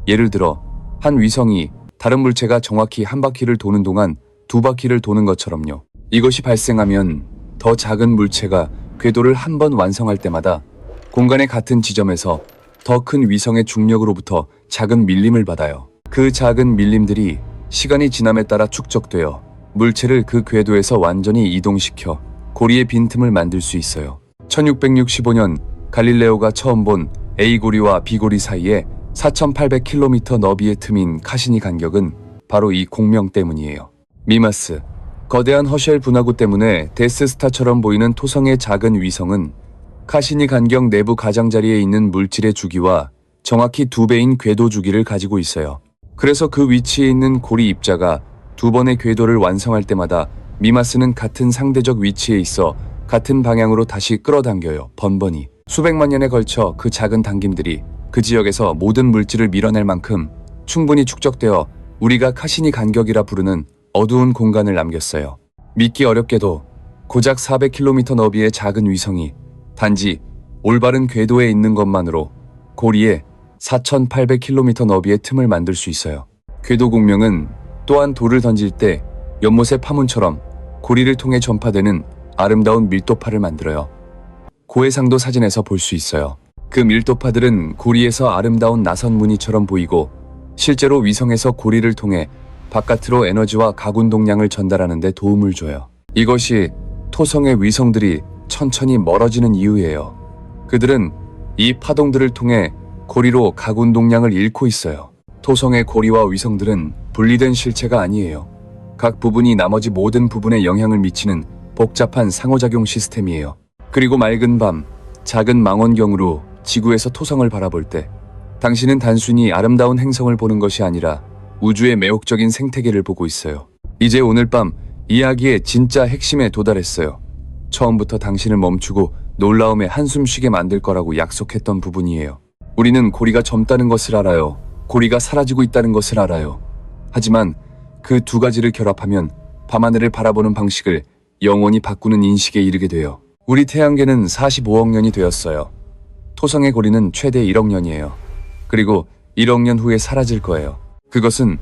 예를 들어 한 위성이 다른 물체가 정확히 한 바퀴를 도는 동안 두 바퀴를 도는 것처럼요. 이것이 발생하면 더 작은 물체가 궤도를 한 번 완성할 때마다 공간의 같은 지점에서 더 큰 위성의 중력으로부터 작은 밀림을 받아요. 그 작은 밀림들이 시간이 지남에 따라 축적되어 물체를 그 궤도에서 완전히 이동시켜 고리의 빈틈을 만들 수 있어요. 1665년 갈릴레오가 처음 본 A고리와 B고리 사이에 4,800km 너비의 틈인 카시니 간격은 바로 이 공명 때문이에요. 미마스, 거대한 허쉘 분화구 때문에 데스스타처럼 보이는 토성의 작은 위성은 카시니 간격 내부 가장자리에 있는 물질의 주기와 정확히 2배인 궤도 주기를 가지고 있어요. 그래서 그 위치에 있는 고리 입자가 두 번의 궤도를 완성할 때마다 미마스는 같은 상대적 위치에 있어 같은 방향으로 다시 끌어당겨요. 번번이. 수백만 년에 걸쳐 그 작은 당김들이 그 지역에서 모든 물질을 밀어낼 만큼 충분히 축적되어 우리가 카시니 간격이라 부르는 어두운 공간을 남겼어요. 믿기 어렵게도 고작 400km 너비의 작은 위성이 단지 올바른 궤도에 있는 것만으로 고리에 4,800km 너비의 틈을 만들 수 있어요. 궤도 공명은 또한 돌을 던질 때 연못의 파문처럼 고리를 통해 전파되는 아름다운 밀도파를 만들어요. 고해상도 사진에서 볼 수 있어요. 그 밀도파들은 고리에서 아름다운 나선 무늬처럼 보이고 실제로 위성에서 고리를 통해 바깥으로 에너지와 가군동량을 전달하는 데 도움을 줘요. 이것이 토성의 위성들이 천천히 멀어지는 이유예요. 그들은 이 파동들을 통해 고리로 가군동량을 잃고 있어요. 토성의 고리와 위성들은 분리된 실체가 아니에요. 각 부분이 나머지 모든 부분에 영향을 미치는 복잡한 상호작용 시스템이에요. 그리고 맑은 밤, 작은 망원경으로 지구에서 토성을 바라볼 때 당신은 단순히 아름다운 행성을 보는 것이 아니라 우주의 매혹적인 생태계를 보고 있어요. 이제 오늘 밤 이야기의 진짜 핵심에 도달했어요. 처음부터 당신을 멈추고 놀라움에 한숨 쉬게 만들 거라고 약속했던 부분이에요. 우리는 고리가 젊다는 것을 알아요. 고리가 사라지고 있다는 것을 알아요. 하지만 그 두 가지를 결합하면 밤하늘을 바라보는 방식을 영원히 바꾸는 인식에 이르게 돼요. 우리 태양계는 45억 년이 되었어요. 토성의 고리는 최대 1억 년이에요. 그리고 1억 년 후에 사라질 거예요. 그것은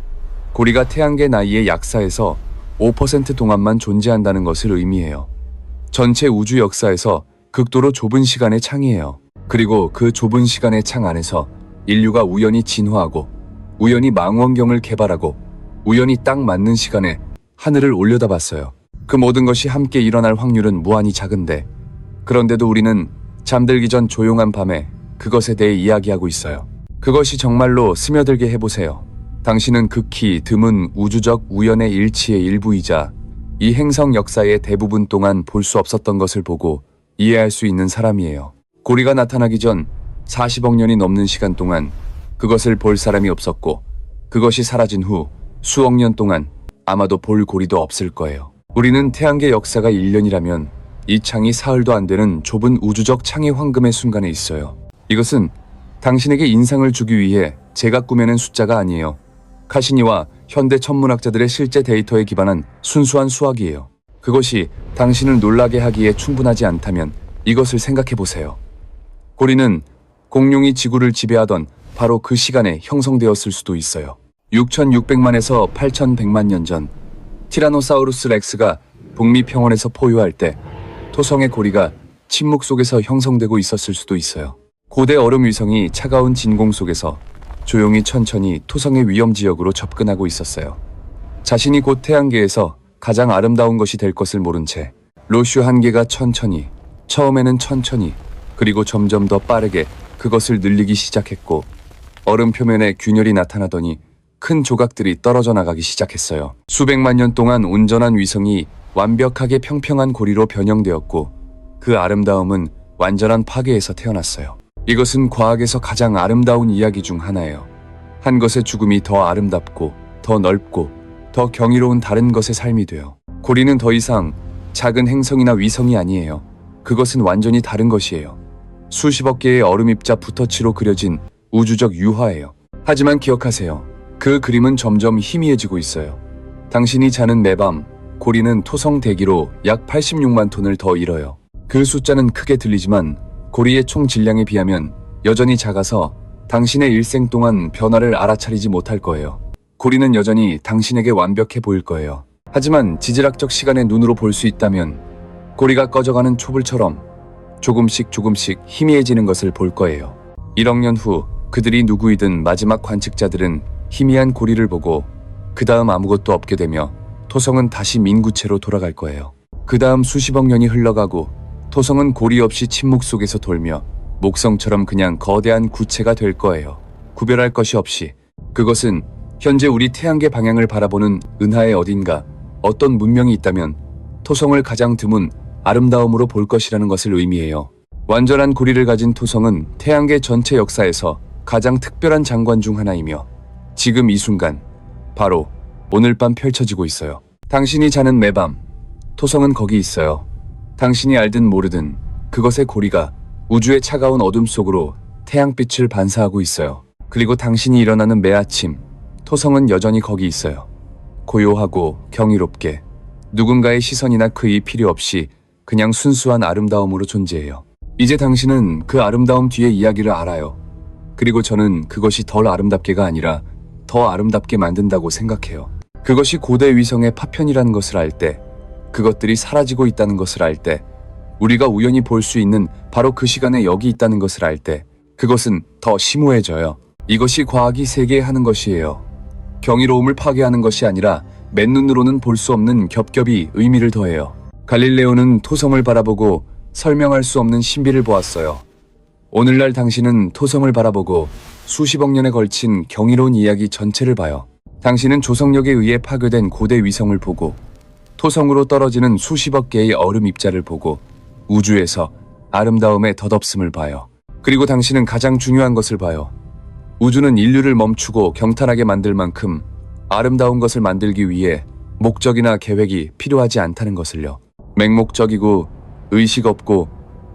고리가 태양계 나이의 약 4에서 5% 동안만 존재한다는 것을 의미해요. 전체 우주 역사에서 극도로 좁은 시간의 창이에요. 그리고 그 좁은 시간의 창 안에서 인류가 우연히 진화하고 우연히 망원경을 개발하고 우연히 딱 맞는 시간에 하늘을 올려다봤어요. 그 모든 것이 함께 일어날 확률은 무한히 작은데 그런데도 우리는 잠들기 전 조용한 밤에 그것에 대해 이야기하고 있어요. 그것이 정말로 스며들게 해보세요. 당신은 극히 드문 우주적 우연의 일치의 일부이자 이 행성 역사의 대부분 동안 볼 수 없었던 것을 보고 이해할 수 있는 사람이에요. 고리가 나타나기 전 40억 년이 넘는 시간 동안 그것을 볼 사람이 없었고 그것이 사라진 후 수억 년 동안 아마도 볼 고리도 없을 거예요. 우리는 태양계 역사가 1년이라면 이 창이 사흘도 안 되는 좁은 우주적 창의 황금의 순간에 있어요. 이것은 당신에게 인상을 주기 위해 제가 꾸며낸 숫자가 아니에요. 카시니와 현대 천문학자들의 실제 데이터에 기반한 순수한 수학이에요. 그것이 당신을 놀라게 하기에 충분하지 않다면 이것을 생각해보세요. 고리는 공룡이 지구를 지배하던 바로 그 시간에 형성되었을 수도 있어요. 6,600만에서 8,100만 년 전 티라노사우루스 렉스가 북미 평원에서 포효할 때 토성의 고리가 침묵 속에서 형성되고 있었을 수도 있어요. 고대 얼음 위성이 차가운 진공 속에서 조용히 천천히 토성의 위험 지역으로 접근하고 있었어요. 자신이 곧 태양계에서 가장 아름다운 것이 될 것을 모른 채 로슈 한 개가 천천히, 처음에는 천천히, 그리고 점점 더 빠르게 그것을 늘리기 시작했고 얼음 표면에 균열이 나타나더니 큰 조각들이 떨어져 나가기 시작했어요. 수백만 년 동안 온전한 위성이 완벽하게 평평한 고리로 변형되었고 그 아름다움은 완전한 파괴에서 태어났어요. 이것은 과학에서 가장 아름다운 이야기 중 하나예요. 한 것의 죽음이 더 아름답고 더 넓고 더 경이로운 다른 것의 삶이 돼요. 고리는 더 이상 작은 행성이나 위성이 아니에요. 그것은 완전히 다른 것이에요. 수십억 개의 얼음 입자 붓터치로 그려진 우주적 유화예요. 하지만 기억하세요. 그 그림은 점점 희미해지고 있어요. 당신이 자는 매밤 고리는 토성 대기로 약 86만 톤을 더 잃어요. 그 숫자는 크게 들리지만 고리의 총 질량에 비하면 여전히 작아서 당신의 일생 동안 변화를 알아차리지 못할 거예요. 고리는 여전히 당신에게 완벽해 보일 거예요. 하지만 지질학적 시간의 눈으로 볼 수 있다면 고리가 꺼져가는 촛불처럼 조금씩 희미해지는 것을 볼 거예요. 1억 년 후 그들이 누구이든 마지막 관측자들은 희미한 고리를 보고 그 다음 아무것도 없게 되며 토성은 다시 민구체로 돌아갈 거예요. 그 다음 수십억 년이 흘러가고 토성은 고리 없이 침묵 속에서 돌며 목성처럼 그냥 거대한 구체가 될 거예요. 구별할 것이 없이. 그것은 현재 우리 태양계 방향을 바라보는 은하의 어딘가 어떤 문명이 있다면 토성을 가장 드문 아름다움으로 볼 것이라는 것을 의미해요. 완전한 고리를 가진 토성은 태양계 전체 역사에서 가장 특별한 장관 중 하나이며 지금 이 순간 바로 오늘 밤 펼쳐지고 있어요. 당신이 자는 매밤 토성은 거기 있어요. 당신이 알든 모르든 그것의 고리가 우주의 차가운 어둠 속으로 태양빛을 반사하고 있어요. 그리고 당신이 일어나는 매 아침 토성은 여전히 거기 있어요. 고요하고 경이롭게 누군가의 시선이나 크의 필요 없이 그냥 순수한 아름다움으로 존재해요. 이제 당신은 그 아름다움 뒤의 이야기를 알아요. 그리고 저는 그것이 덜 아름답게가 아니라 더 아름답게 만든다고 생각해요. 그것이 고대 위성의 파편이라는 것을 알 때, 그것들이 사라지고 있다는 것을 알 때, 우리가 우연히 볼 수 있는 바로 그 시간에 여기 있다는 것을 알 때, 그것은 더 심오해져요. 이것이 과학이 세계하는 것이에요. 경이로움을 파괴하는 것이 아니라 맨눈으로는 볼 수 없는 겹겹이 의미를 더해요. 갈릴레오는 토성을 바라보고 설명할 수 없는 신비를 보았어요. 오늘날 당신은 토성을 바라보고 수십억 년에 걸친 경이로운 이야기 전체를 봐요. 당신은 조성력에 의해 파괴된 고대 위성을 보고 토성으로 떨어지는 수십억 개의 얼음 입자를 보고 우주에서 아름다움의 덧없음을 봐요. 그리고 당신은 가장 중요한 것을 봐요. 우주는 인류를 멈추고 경탄하게 만들 만큼 아름다운 것을 만들기 위해 목적이나 계획이 필요하지 않다는 것을요. 맹목적이고 의식 없고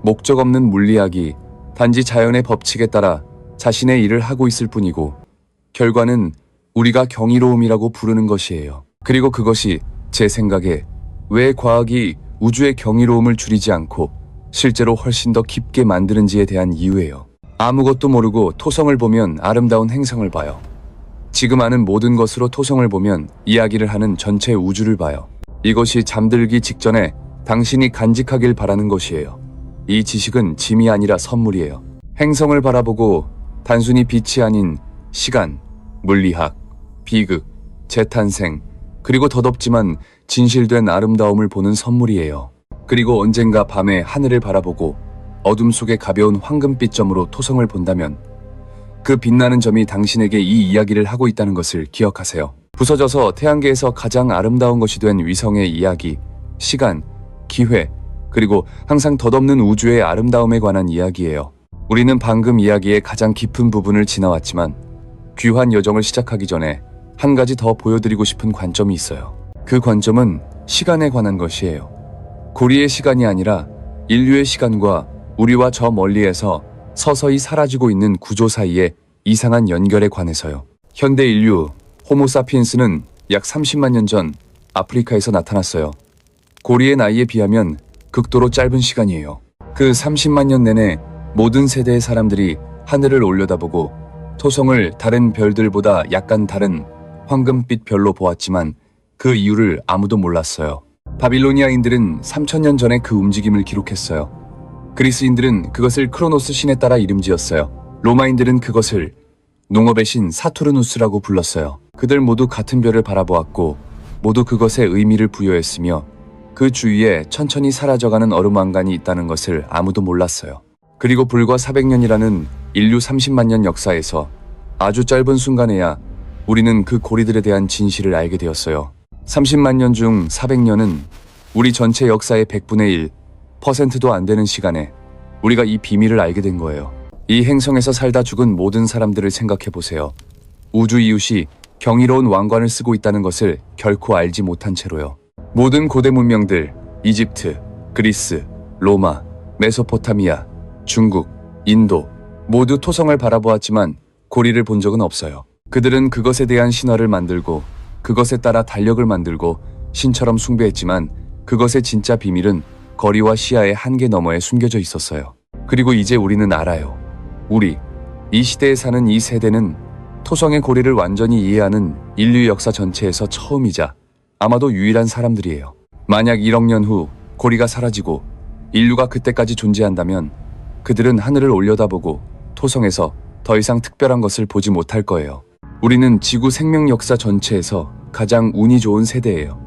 목적 없는 물리학이 단지 자연의 법칙에 따라 자신의 일을 하고 있을 뿐이고 결과는 우리가 경이로움이라고 부르는 것이에요. 그리고 그것이 제 생각에 왜 과학이 우주의 경이로움을 줄이지 않고 실제로 훨씬 더 깊게 만드는지에 대한 이유예요. 아무것도 모르고 토성을 보면 아름다운 행성을 봐요. 지금 아는 모든 것으로 토성을 보면 이야기를 하는 전체 우주를 봐요. 이것이 잠들기 직전에 당신이 간직하길 바라는 것이에요. 이 지식은 짐이 아니라 선물이에요. 행성을 바라보고 단순히 빛이 아닌 시간, 물리학, 비극, 재탄생, 그리고 덧없지만 진실된 아름다움을 보는 선물이에요. 그리고 언젠가 밤에 하늘을 바라보고 어둠 속의 가벼운 황금빛 점으로 토성을 본다면 그 빛나는 점이 당신에게 이 이야기를 하고 있다는 것을 기억하세요. 부서져서 태양계에서 가장 아름다운 것이 된 위성의 이야기, 시간, 기회, 그리고 항상 덧없는 우주의 아름다움에 관한 이야기예요. 우리는 방금 이야기의 가장 깊은 부분을 지나왔지만 귀한 여정을 시작하기 전에 한 가지 더 보여드리고 싶은 관점이 있어요. 그 관점은 시간에 관한 것이에요. 고리의 시간이 아니라 인류의 시간과 우리와 저 멀리에서 서서히 사라지고 있는 구조 사이의 이상한 연결에 관해서요. 현대 인류 호모사피엔스는 약 30만 년 전 아프리카에서 나타났어요. 고리의 나이에 비하면 극도로 짧은 시간이에요. 그 30만 년 내내 모든 세대의 사람들이 하늘을 올려다보고 토성을 다른 별들보다 약간 다른 황금빛 별로 보았지만 그 이유를 아무도 몰랐어요. 바빌로니아인들은 3000년 전에 그 움직임을 기록했어요. 그리스인들은 그것을 크로노스 신에 따라 이름지었어요. 로마인들은 그것을 농업의 신 사투르누스라고 불렀어요. 그들 모두 같은 별을 바라보았고 모두 그것에 의미를 부여했으며 그 주위에 천천히 사라져가는 얼음왕관이 있다는 것을 아무도 몰랐어요. 그리고 불과 400년이라는 인류 30만 년 역사에서 아주 짧은 순간에야 우리는 그 고리들에 대한 진실을 알게 되었어요. 30만 년 중 400년은 우리 전체 역사의 100분의 1%도 안 되는 시간에 우리가 이 비밀을 알게 된 거예요. 이 행성에서 살다 죽은 모든 사람들을 생각해 보세요. 우주 이웃이 경이로운 왕관을 쓰고 있다는 것을 결코 알지 못한 채로요. 모든 고대 문명들, 이집트, 그리스, 로마, 메소포타미아, 중국, 인도 모두 토성을 바라보았지만 고리를 본 적은 없어요. 그들은 그것에 대한 신화를 만들고 그것에 따라 달력을 만들고 신처럼 숭배했지만 그것의 진짜 비밀은 거리와 시야의 한계 너머에 숨겨져 있었어요. 그리고 이제 우리는 알아요. 우리, 이 시대에 사는 이 세대는 토성의 고리를 완전히 이해하는 인류 역사 전체에서 처음이자 아마도 유일한 사람들이에요. 만약 1억 년 후 고리가 사라지고 인류가 그때까지 존재한다면 그들은 하늘을 올려다보고 토성에서 더 이상 특별한 것을 보지 못할 거예요. 우리는 지구 생명 역사 전체에서 가장 운이 좋은 세대예요.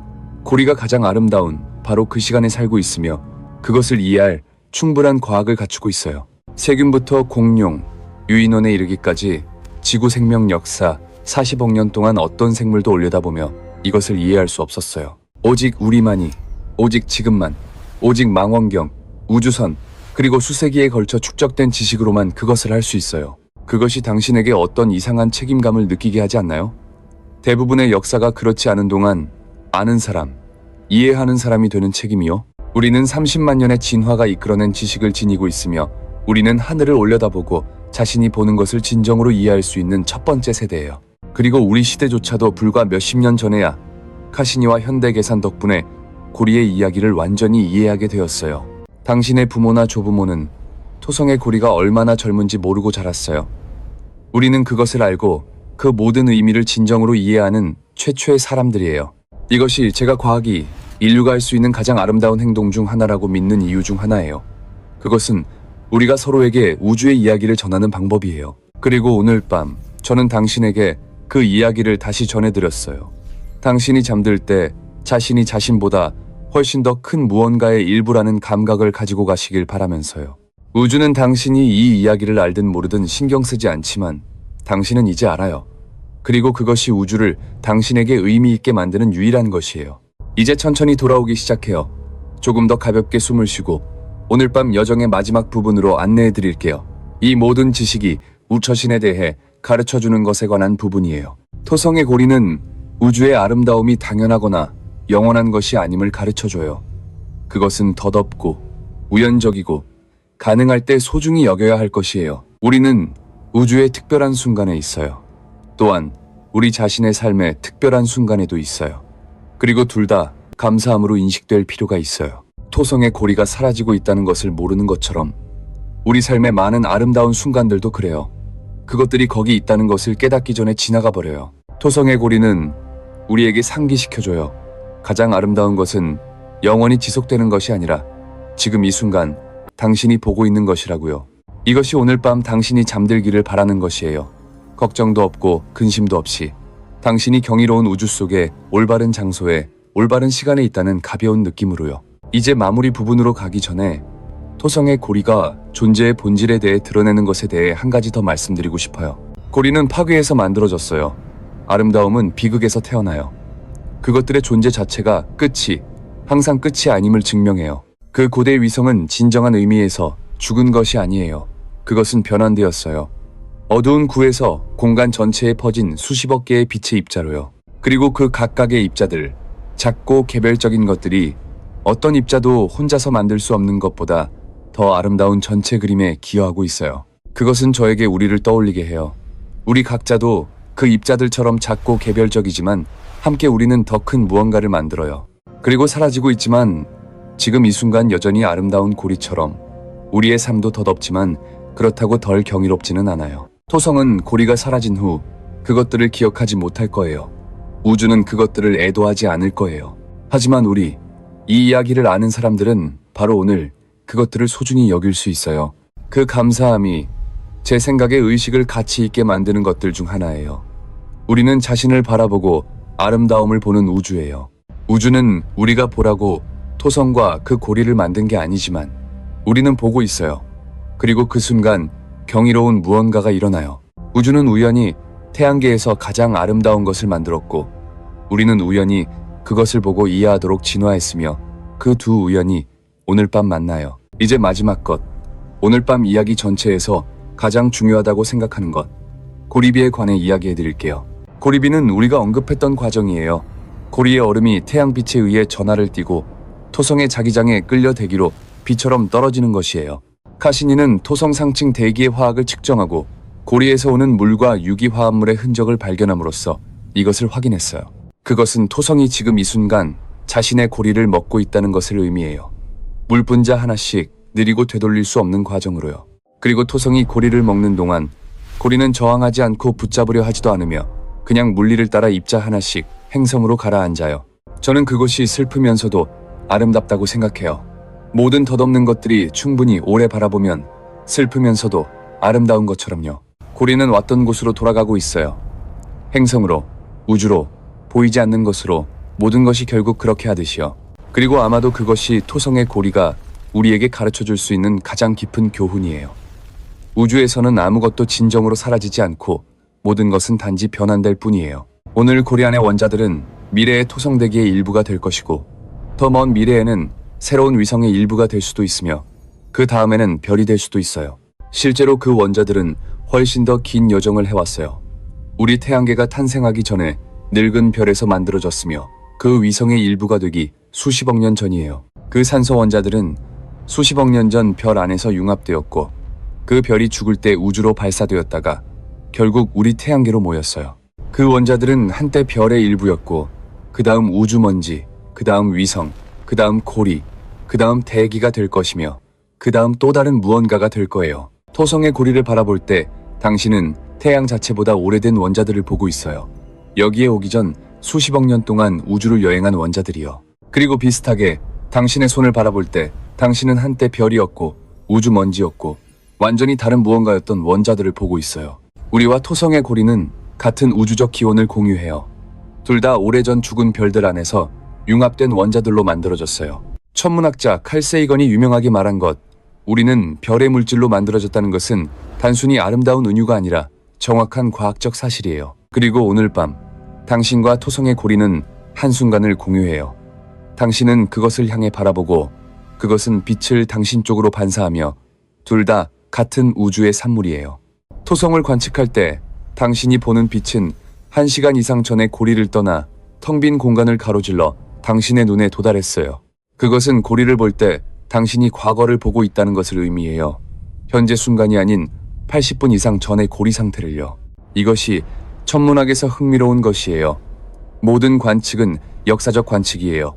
고리가 가장 아름다운 바로 그 시간에 살고 있으며 그것을 이해할 충분한 과학을 갖추고 있어요. 세균부터 공룡, 유인원에 이르기까지 지구 생명 역사 40억 년 동안 어떤 생물도 올려다보며 이것을 이해할 수 없었어요. 오직 우리만이, 오직 지금만, 오직 망원경, 우주선, 그리고 수세기에 걸쳐 축적된 지식으로만 그것을 할 수 있어요. 그것이 당신에게 어떤 이상한 책임감을 느끼게 하지 않나요? 대부분의 역사가 그렇지 않은 동안 아는 사람, 이해하는 사람이 되는 책임이요. 우리는 30만 년의 진화가 이끌어낸 지식을 지니고 있으며 우리는 하늘을 올려다보고 자신이 보는 것을 진정으로 이해할 수 있는 첫 번째 세대예요. 그리고 우리 시대조차도 불과 몇십 년 전에야 카시니와 현대계산 덕분에 고리의 이야기를 완전히 이해하게 되었어요. 당신의 부모나 조부모는 토성의 고리가 얼마나 젊은지 모르고 자랐어요. 우리는 그것을 알고 그 모든 의미를 진정으로 이해하는 최초의 사람들이에요. 이것이 제가 과학이 인류가 할 수 있는 가장 아름다운 행동 중 하나라고 믿는 이유 중 하나예요. 그것은 우리가 서로에게 우주의 이야기를 전하는 방법이에요. 그리고 오늘 밤 저는 당신에게 그 이야기를 다시 전해드렸어요. 당신이 잠들 때 자신이 자신보다 훨씬 더 큰 무언가의 일부라는 감각을 가지고 가시길 바라면서요. 우주는 당신이 이 이야기를 알든 모르든 신경 쓰지 않지만 당신은 이제 알아요. 그리고 그것이 우주를 당신에게 의미 있게 만드는 유일한 것이에요. 이제 천천히 돌아오기 시작해요. 조금 더 가볍게 숨을 쉬고 오늘 밤 여정의 마지막 부분으로 안내해 드릴게요. 이 모든 지식이 우처신에 대해 가르쳐주는 것에 관한 부분이에요. 토성의 고리는 우주의 아름다움이 당연하거나 영원한 것이 아님을 가르쳐줘요. 그것은 덧없고 우연적이고 가능할 때 소중히 여겨야 할 것이에요. 우리는 우주의 특별한 순간에 있어요. 또한 우리 자신의 삶의 특별한 순간에도 있어요. 그리고 둘 다 감사함으로 인식될 필요가 있어요. 토성의 고리가 사라지고 있다는 것을 모르는 것처럼 우리 삶의 많은 아름다운 순간들도 그래요. 그것들이 거기 있다는 것을 깨닫기 전에 지나가 버려요. 토성의 고리는 우리에게 상기시켜줘요. 가장 아름다운 것은 영원히 지속되는 것이 아니라 지금 이 순간 당신이 보고 있는 것이라고요. 이것이 오늘 밤 당신이 잠들기를 바라는 것이에요. 걱정도 없고 근심도 없이 당신이 경이로운 우주 속에 올바른 장소에 올바른 시간에 있다는 가벼운 느낌으로요. 이제 마무리 부분으로 가기 전에 토성의 고리가 존재의 본질에 대해 드러내는 것에 대해 한 가지 더 말씀드리고 싶어요. 고리는 파괴에서 만들어졌어요. 아름다움은 비극에서 태어나요. 그것들의 존재 자체가 항상 끝이 아님을 증명해요. 그 고대 위성은 진정한 의미에서 죽은 것이 아니에요. 그것은 변환되었어요. 어두운 구에서 공간 전체에 퍼진 수십억 개의 빛의 입자로요. 그리고 그 각각의 입자들, 작고 개별적인 것들이 어떤 입자도 혼자서 만들 수 없는 것보다 더 아름다운 전체 그림에 기여하고 있어요. 그것은 저에게 우리를 떠올리게 해요. 우리 각자도 그 입자들처럼 작고 개별적이지만 함께 우리는 더 큰 무언가를 만들어요. 그리고 사라지고 있지만 지금 이 순간 여전히 아름다운 고리처럼 우리의 삶도 덧없지만 그렇다고 덜 경이롭지는 않아요. 토성은 고리가 사라진 후 그것들을 기억하지 못할 거예요. 우주는 그것들을 애도하지 않을 거예요. 하지만 이 이야기를 아는 사람들은 바로 오늘 그것들을 소중히 여길 수 있어요. 그 감사함이 제 생각에 의식을 가치 있게 만드는 것들 중 하나예요. 우리는 자신을 바라보고 아름다움을 보는 우주예요. 우주는 우리가 보라고 토성과 그 고리를 만든 게 아니지만 우리는 보고 있어요. 그리고 그 순간 경이로운 무언가가 일어나요. 우주는 우연히 태양계에서 가장 아름다운 것을 만들었고 우리는 우연히 그것을 보고 이해하도록 진화했으며 그 두 우연이 오늘 밤 만나요. 이제 마지막 것. 오늘 밤 이야기 전체에서 가장 중요하다고 생각하는 것. 고리비에 관해 이야기해 드릴게요. 고리비는 우리가 언급했던 과정이에요. 고리의 얼음이 태양빛에 의해 전하를 띠고 토성의 자기장에 끌려대기로 비처럼 떨어지는 것이에요. 카시니는 토성 상층 대기의 화학을 측정하고 고리에서 오는 물과 유기화합물의 흔적을 발견함으로써 이것을 확인했어요. 그것은 토성이 지금 이 순간 자신의 고리를 먹고 있다는 것을 의미해요. 물 분자 하나씩 느리고 되돌릴 수 없는 과정으로요. 그리고 토성이 고리를 먹는 동안 고리는 저항하지 않고 붙잡으려 하지도 않으며 그냥 물리를 따라 입자 하나씩 행성으로 가라앉아요. 저는 그것이 슬프면서도 아름답다고 생각해요. 모든 덧없는 것들이 충분히 오래 바라보면 슬프면서도 아름다운 것처럼요. 고리는 왔던 곳으로 돌아가고 있어요. 행성으로, 우주로, 보이지 않는 것으로 모든 것이 결국 그렇게 하듯이요. 그리고 아마도 그것이 토성의 고리가 우리에게 가르쳐줄 수 있는 가장 깊은 교훈이에요. 우주에서는 아무것도 진정으로 사라지지 않고 모든 것은 단지 변환될 뿐이에요. 오늘 고리 안의 원자들은 미래의 토성대기의 일부가 될 것이고 더 먼 미래에는 새로운 위성의 일부가 될 수도 있으며 그 다음에는 별이 될 수도 있어요. 실제로 그 원자들은 훨씬 더 긴 여정을 해왔어요. 우리 태양계가 탄생하기 전에 늙은 별에서 만들어졌으며 그 위성의 일부가 되기 수십억 년 전이에요. 그 산소 원자들은 수십억 년 전 별 안에서 융합되었고 그 별이 죽을 때 우주로 발사되었다가 결국 우리 태양계로 모였어요. 그 원자들은 한때 별의 일부였고 그 다음 우주먼지, 그 다음 위성, 그 다음 고리, 그 다음 대기가 될 것이며 그 다음 또 다른 무언가가 될 거예요. 토성의 고리를 바라볼 때 당신은 태양 자체보다 오래된 원자들을 보고 있어요. 여기에 오기 전 수십억 년 동안 우주를 여행한 원자들이요. 그리고 비슷하게 당신의 손을 바라볼 때 당신은 한때 별이었고 우주먼지였고 완전히 다른 무언가였던 원자들을 보고 있어요. 우리와 토성의 고리는 같은 우주적 기원을 공유해요. 둘 다 오래전 죽은 별들 안에서 융합된 원자들로 만들어졌어요. 천문학자 칼 세이건이 유명하게 말한 것, 우리는 별의 물질로 만들어졌다는 것은 단순히 아름다운 은유가 아니라 정확한 과학적 사실이에요. 그리고 오늘 밤 당신과 토성의 고리는 한순간을 공유해요. 당신은 그것을 향해 바라보고 그것은 빛을 당신 쪽으로 반사하며 둘 다 같은 우주의 산물이에요. 토성을 관측할 때 당신이 보는 빛은 1시간 이상 전에 고리를 떠나 텅 빈 공간을 가로질러 당신의 눈에 도달했어요. 그것은 고리를 볼 때 당신이 과거를 보고 있다는 것을 의미해요. 현재 순간이 아닌 80분 이상 전의 고리 상태를요. 이것이 천문학에서 흥미로운 것이에요. 모든 관측은 역사적 관측이에요.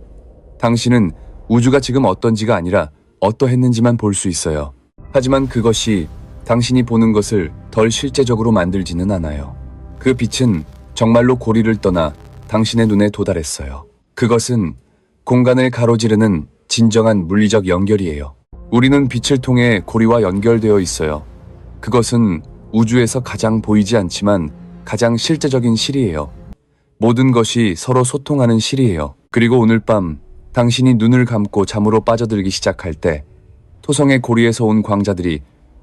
당신은 우주가 지금 어떤지가 아니라 어떠했는지만 볼 수 있어요. 하지만 그것이 당신이 보는 것을 덜 실제적으로 만들지는 않아요. 그 빛은 정말로 고리를 떠나 당신의 눈에 도달했어요. 그것은 공간을 가로지르는 진정한 물리적 연결이에요. 우리는 빛을 통해 고리와 연결되어 있어요. 그것은 우주에서 가장 보이지 않지만 가장 실제적인 실이에요. 모든 것이 서로 소통하는 실이에요. 그리고 오늘 밤 당신이 눈을 감고 잠으로 빠져들기 시작할 때 토성의 고리에서 온 광자들이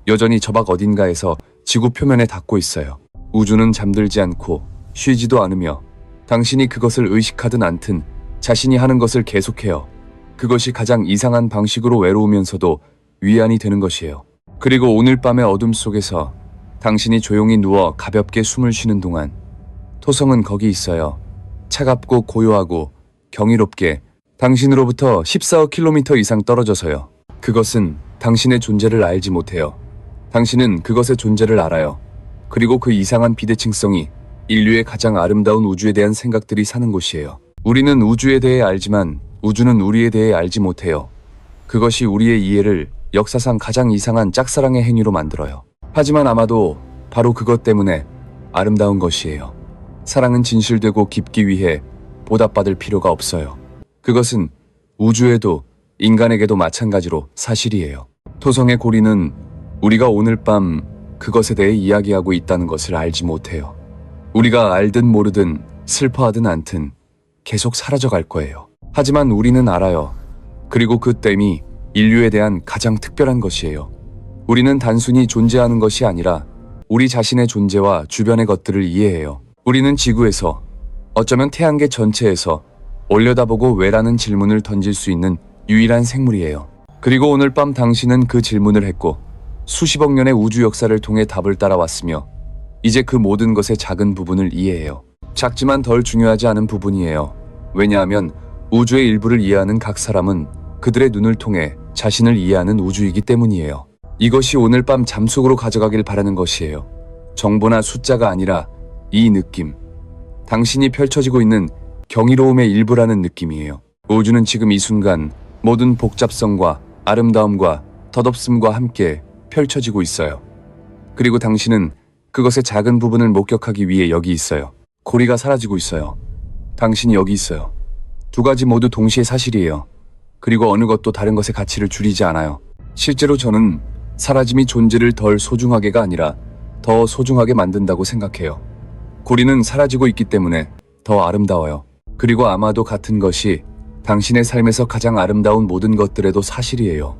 여전히 저밖 어딘가에서 지구 표면에 닿고 있어요. 우주는 잠들지 않고 쉬지도 않으며 당신이 그것을 의식하든 않든 자신이 하는 것을 계속해요. 그것이 가장 이상한 방식으로 외로우면서도 위안이 되는 것이에요. 그리고 오늘 밤의 어둠 속에서 당신이 조용히 누워 가볍게 숨을 쉬는 동안 토성은 거기 있어요. 차갑고 고요하고 경이롭게 당신으로부터 14억 킬로미터 이상 떨어져서요. 그것은 당신의 존재를 알지 못해요. 당신은 그것의 존재를 알아요. 그리고 그 이상한 비대칭성이 인류의 가장 아름다운 우주에 대한 생각들이 사는 곳이에요. 우리는 우주에 대해 알지만 우주는 우리에 대해 알지 못해요. 그것이 우리의 이해를 역사상 가장 이상한 짝사랑의 행위로 만들어요. 하지만 아마도 바로 그것 때문에 아름다운 것이에요. 사랑은 진실되고 깊기 위해 보답받을 필요가 없어요. 그것은 우주에도 인간에게도 마찬가지로 사실이에요. 토성의 고리는 우리가 오늘 밤 그것에 대해 이야기하고 있다는 것을 알지 못해요. 우리가 알든 모르든 슬퍼하든 않든 계속 사라져갈 거예요. 하지만 우리는 알아요. 그리고 그 댐이 인류에 대한 가장 특별한 것이에요. 우리는 단순히 존재하는 것이 아니라 우리 자신의 존재와 주변의 것들을 이해해요. 우리는 지구에서, 어쩌면 태양계 전체에서 올려다보고 왜라는 질문을 던질 수 있는 유일한 생물이에요. 그리고 오늘 밤 당신은 그 질문을 했고 수십억 년의 우주 역사를 통해 답을 따라왔으며 이제 그 모든 것의 작은 부분을 이해해요. 작지만 덜 중요하지 않은 부분이에요. 왜냐하면 우주의 일부를 이해하는 각 사람은 그들의 눈을 통해 자신을 이해하는 우주이기 때문이에요. 이것이 오늘 밤 잠속으로 가져가길 바라는 것이에요. 정보나 숫자가 아니라 이 느낌. 당신이 펼쳐지고 있는 경이로움의 일부라는 느낌이에요. 우주는 지금 이 순간 모든 복잡성과 아름다움과 덧없음과 함께 펼쳐지고 있어요. 그리고 당신은 그것의 작은 부분을 목격하기 위해 여기 있어요. 고리가 사라지고 있어요. 당신이 여기 있어요. 두 가지 모두 동시에 사실이에요. 그리고 어느 것도 다른 것의 가치를 줄이지 않아요. 실제로 저는 사라짐이 존재를 덜 소중하게가 아니라 더 소중하게 만든다고 생각해요. 고리는 사라지고 있기 때문에 더 아름다워요. 그리고 아마도 같은 것이 당신의 삶에서 가장 아름다운 모든 것들에도 사실이에요.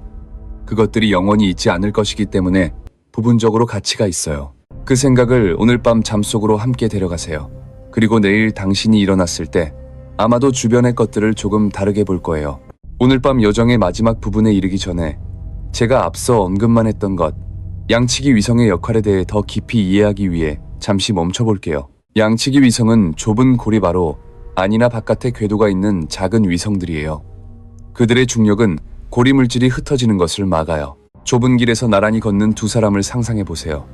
그것들이 영원히 있지 않을 것이기 때문에 부분적으로 가치가 있어요. 그 생각을 오늘 밤 잠속으로 함께 데려가세요. 그리고 내일 당신이 일어났을 때 아마도 주변의 것들을 조금 다르게 볼 거예요. 오늘 밤 여정의 마지막 부분에 이르기 전에 제가 앞서 언급만 했던 것, 양치기 위성의 역할에 대해 더 깊이 이해하기 위해 잠시 멈춰볼게요. 양치기 위성은 좁은 고리 바로 안이나 바깥에 궤도가 있는 작은 위성들이에요. 그들의 중력은 고리 물질이 흩어지는 것을 막아요. 좁은 길에서 나란히 걷는 두 사람을 상상해보세요.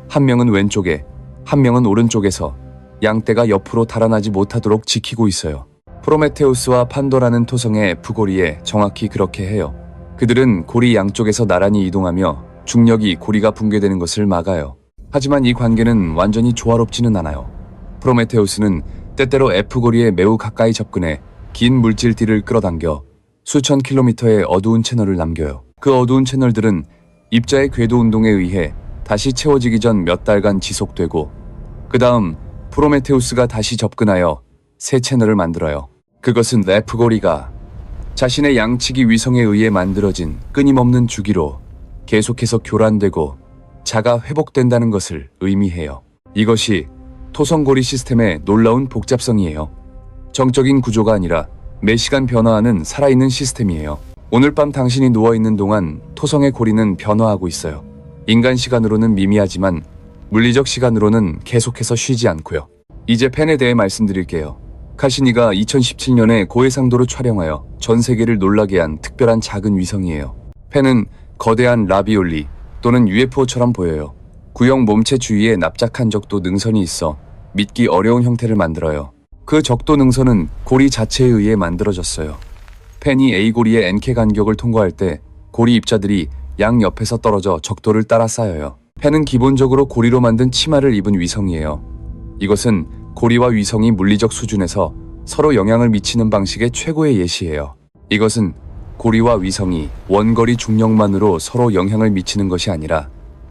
한 명은 왼쪽에, 한 명은 오른쪽에서 양떼가 옆으로 달아나지 못하도록 지키고 있어요. 프로메테우스와 판도라는 토성의 F고리에 정확히 그렇게 해요. 그들은 고리 양쪽에서 나란히 이동하며 중력이 고리가 붕괴되는 것을 막아요. 하지만 이 관계는 완전히 조화롭지는 않아요. 프로메테우스는 때때로 F고리에 매우 가까이 접근해 긴 물질들을 끌어당겨 수천 킬로미터의 어두운 채널을 남겨요. 그 어두운 채널들은 입자의 궤도 운동에 의해 다시 채워지기 전 몇 달간 지속되고 그 다음 프로메테우스가 다시 접근하여 새 채널을 만들어요. 그것은 F고리가 자신의 양치기 위성에 의해 만들어진 끊임없는 주기로 계속해서 교란되고 자가 회복된다는 것을 의미해요. 이것이 토성고리 시스템의 놀라운 복잡성이에요. 정적인 구조가 아니라 매시간 변화하는 살아있는 시스템이에요. 오늘 밤 당신이 누워있는 동안 토성의 고리는 변화하고 있어요. 인간 시간으로는 미미하지만 물리적 시간으로는 계속해서 쉬지 않고요. 이제 펜에 대해 말씀드릴게요. 카시니가 2017년에 고해상도로 촬영하여 전 세계를 놀라게 한 특별한 작은 위성이에요. 펜은 거대한 라비올리 또는 UFO처럼 보여요. 구형 몸체 주위에 납작한 적도 능선이 있어 믿기 어려운 형태를 만들어요. 그 적도 능선은 고리 자체에 의해 만들어졌어요. 펜이 A고리의 NK 간격을 통과할 때 고리 입자들이 양 옆에서 떨어져 적도를 따라 쌓여요. 펜은 기본적으로 고리로 만든 치마를 입은 위성이에요. 이것은 고리와 위성이 물리적 수준에서 서로 영향을 미치는 방식의 최고의 예시예요. 이것은 고리와 위성이 원거리 중력만으로 서로 영향을 미치는 것이 아니라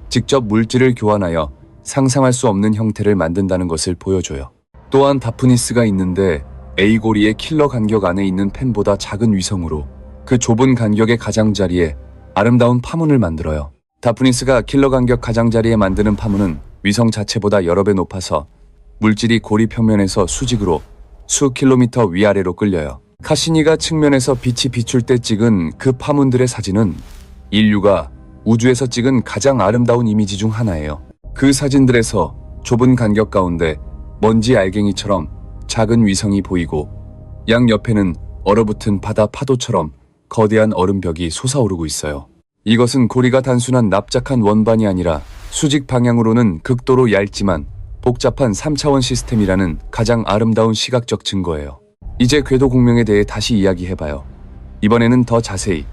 직접 물질을 교환하여 상상할 수 없는 형태를 만든다는 것을 보여줘요. 또한 다프니스가 있는데 A고리의 킬러 간격 안에 있는 펜보다 작은 위성으로 그 좁은 간격의 가장자리에 아름다운 파문을 만들어요. 다프니스가 킬러 간격 가장자리에 만드는 파문은 위성 자체보다 여러 배 높아서 물질이 고리 표면에서 수직으로 수 킬로미터 위아래로 끌려요. 카시니가 측면에서 빛이 비출 때 찍은 그 파문들의 사진은 인류가 우주에서 찍은 가장 아름다운 이미지 중 하나예요. 그 사진들에서 좁은 간격 가운데 먼지 알갱이처럼 작은 위성이 보이고 양 옆에는 얼어붙은 바다 파도처럼 거대한 얼음벽이 솟아오르고 있어요. 이것은 고리가 단순한 납작한 원반이 아니라 수직 방향으로는 극도로 얇지만 복잡한 3차원 시스템이라는 가장 아름다운 시각적 증거예요. 이제 궤도 공명에 대해 다시 이야기해봐요. 이번에는 더 자세히.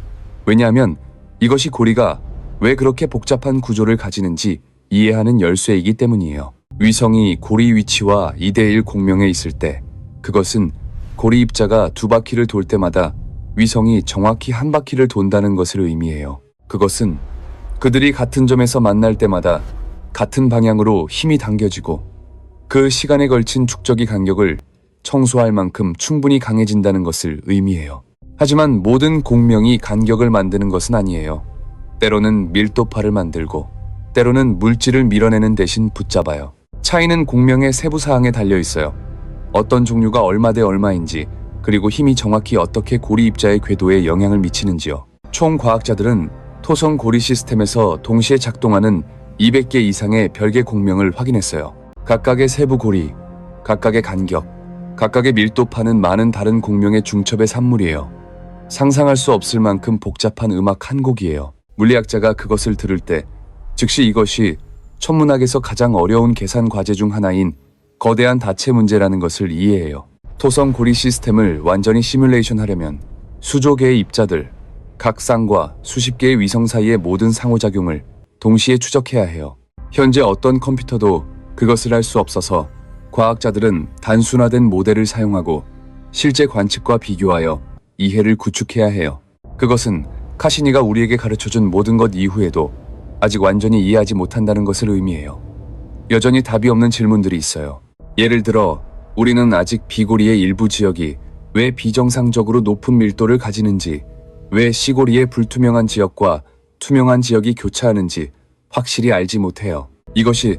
왜냐하면 이것이 고리가 왜 그렇게 복잡한 구조를 가지는지 이해하는 열쇠이기 때문이에요. 위성이 고리 위치와 2대1 공명에 있을 때 그것은 고리 입자가 2바퀴를 돌 때마다 위성이 정확히 1바퀴를 돈다는 것을 의미해요. 그것은 그들이 같은 점에서 만날 때마다 같은 방향으로 힘이 당겨지고 그 시간에 걸친 축적이 간격을 청소할 만큼 충분히 강해진다는 것을 의미해요. 하지만 모든 공명이 간격을 만드는 것은 아니에요. 때로는 밀도파를 만들고 때로는 물질을 밀어내는 대신 붙잡아요. 차이는 공명의 세부 사항에 달려 있어요. 어떤 종류가 얼마 대 얼마인지, 그리고 힘이 정확히 어떻게 고리 입자의 궤도에 영향을 미치는지요. 총 과학자들은 토성 고리 시스템에서 동시에 작동하는 200개 이상의 별개 공명을 확인했어요. 각각의 세부 고리, 각각의 간격, 각각의 밀도파는 많은 다른 공명의 중첩의 산물이에요. 상상할 수 없을 만큼 복잡한 음악 한 곡이에요. 물리학자가 그것을 들을 때 즉시 이것이 천문학에서 가장 어려운 계산 과제 중 하나인 거대한 다체 문제라는 것을 이해해요. 토성 고리 시스템을 완전히 시뮬레이션 하려면 수조 개의 입자들, 각 쌍과 수십 개의 위성 사이의 모든 상호작용을 동시에 추적해야 해요. 현재 어떤 컴퓨터도 그것을 할 수 없어서 과학자들은 단순화된 모델을 사용하고 실제 관측과 비교하여 이해를 구축해야 해요. 그것은 카시니가 우리에게 가르쳐준 모든 것 이후에도 아직 완전히 이해하지 못한다는 것을 의미해요. 여전히 답이 없는 질문들이 있어요. 예를 들어, 우리는 아직 비고리의 일부 지역이 왜 비정상적으로 높은 밀도를 가지는지, 왜 시고리의 불투명한 지역과 투명한 지역이 교차하는지 확실히 알지 못해요. 이것이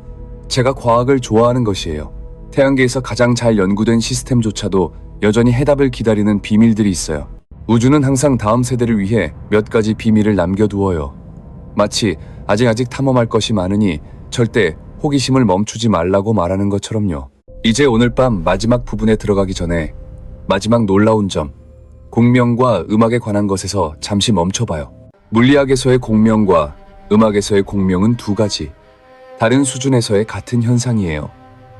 제가 과학을 좋아하는 것이에요. 태양계에서 가장 잘 연구된 시스템조차도 여전히 해답을 기다리는 비밀들이 있어요. 우주는 항상 다음 세대를 위해 몇 가지 비밀을 남겨두어요. 마치 아직 탐험할 것이 많으니 절대 호기심을 멈추지 말라고 말하는 것처럼요. 이제 오늘 밤 마지막 부분에 들어가기 전에 마지막 놀라운 점, 공명과 음악에 관한 것에서 잠시 멈춰봐요. 물리학에서의 공명과 음악에서의 공명은 두 가지, 다른 수준에서의 같은 현상이에요.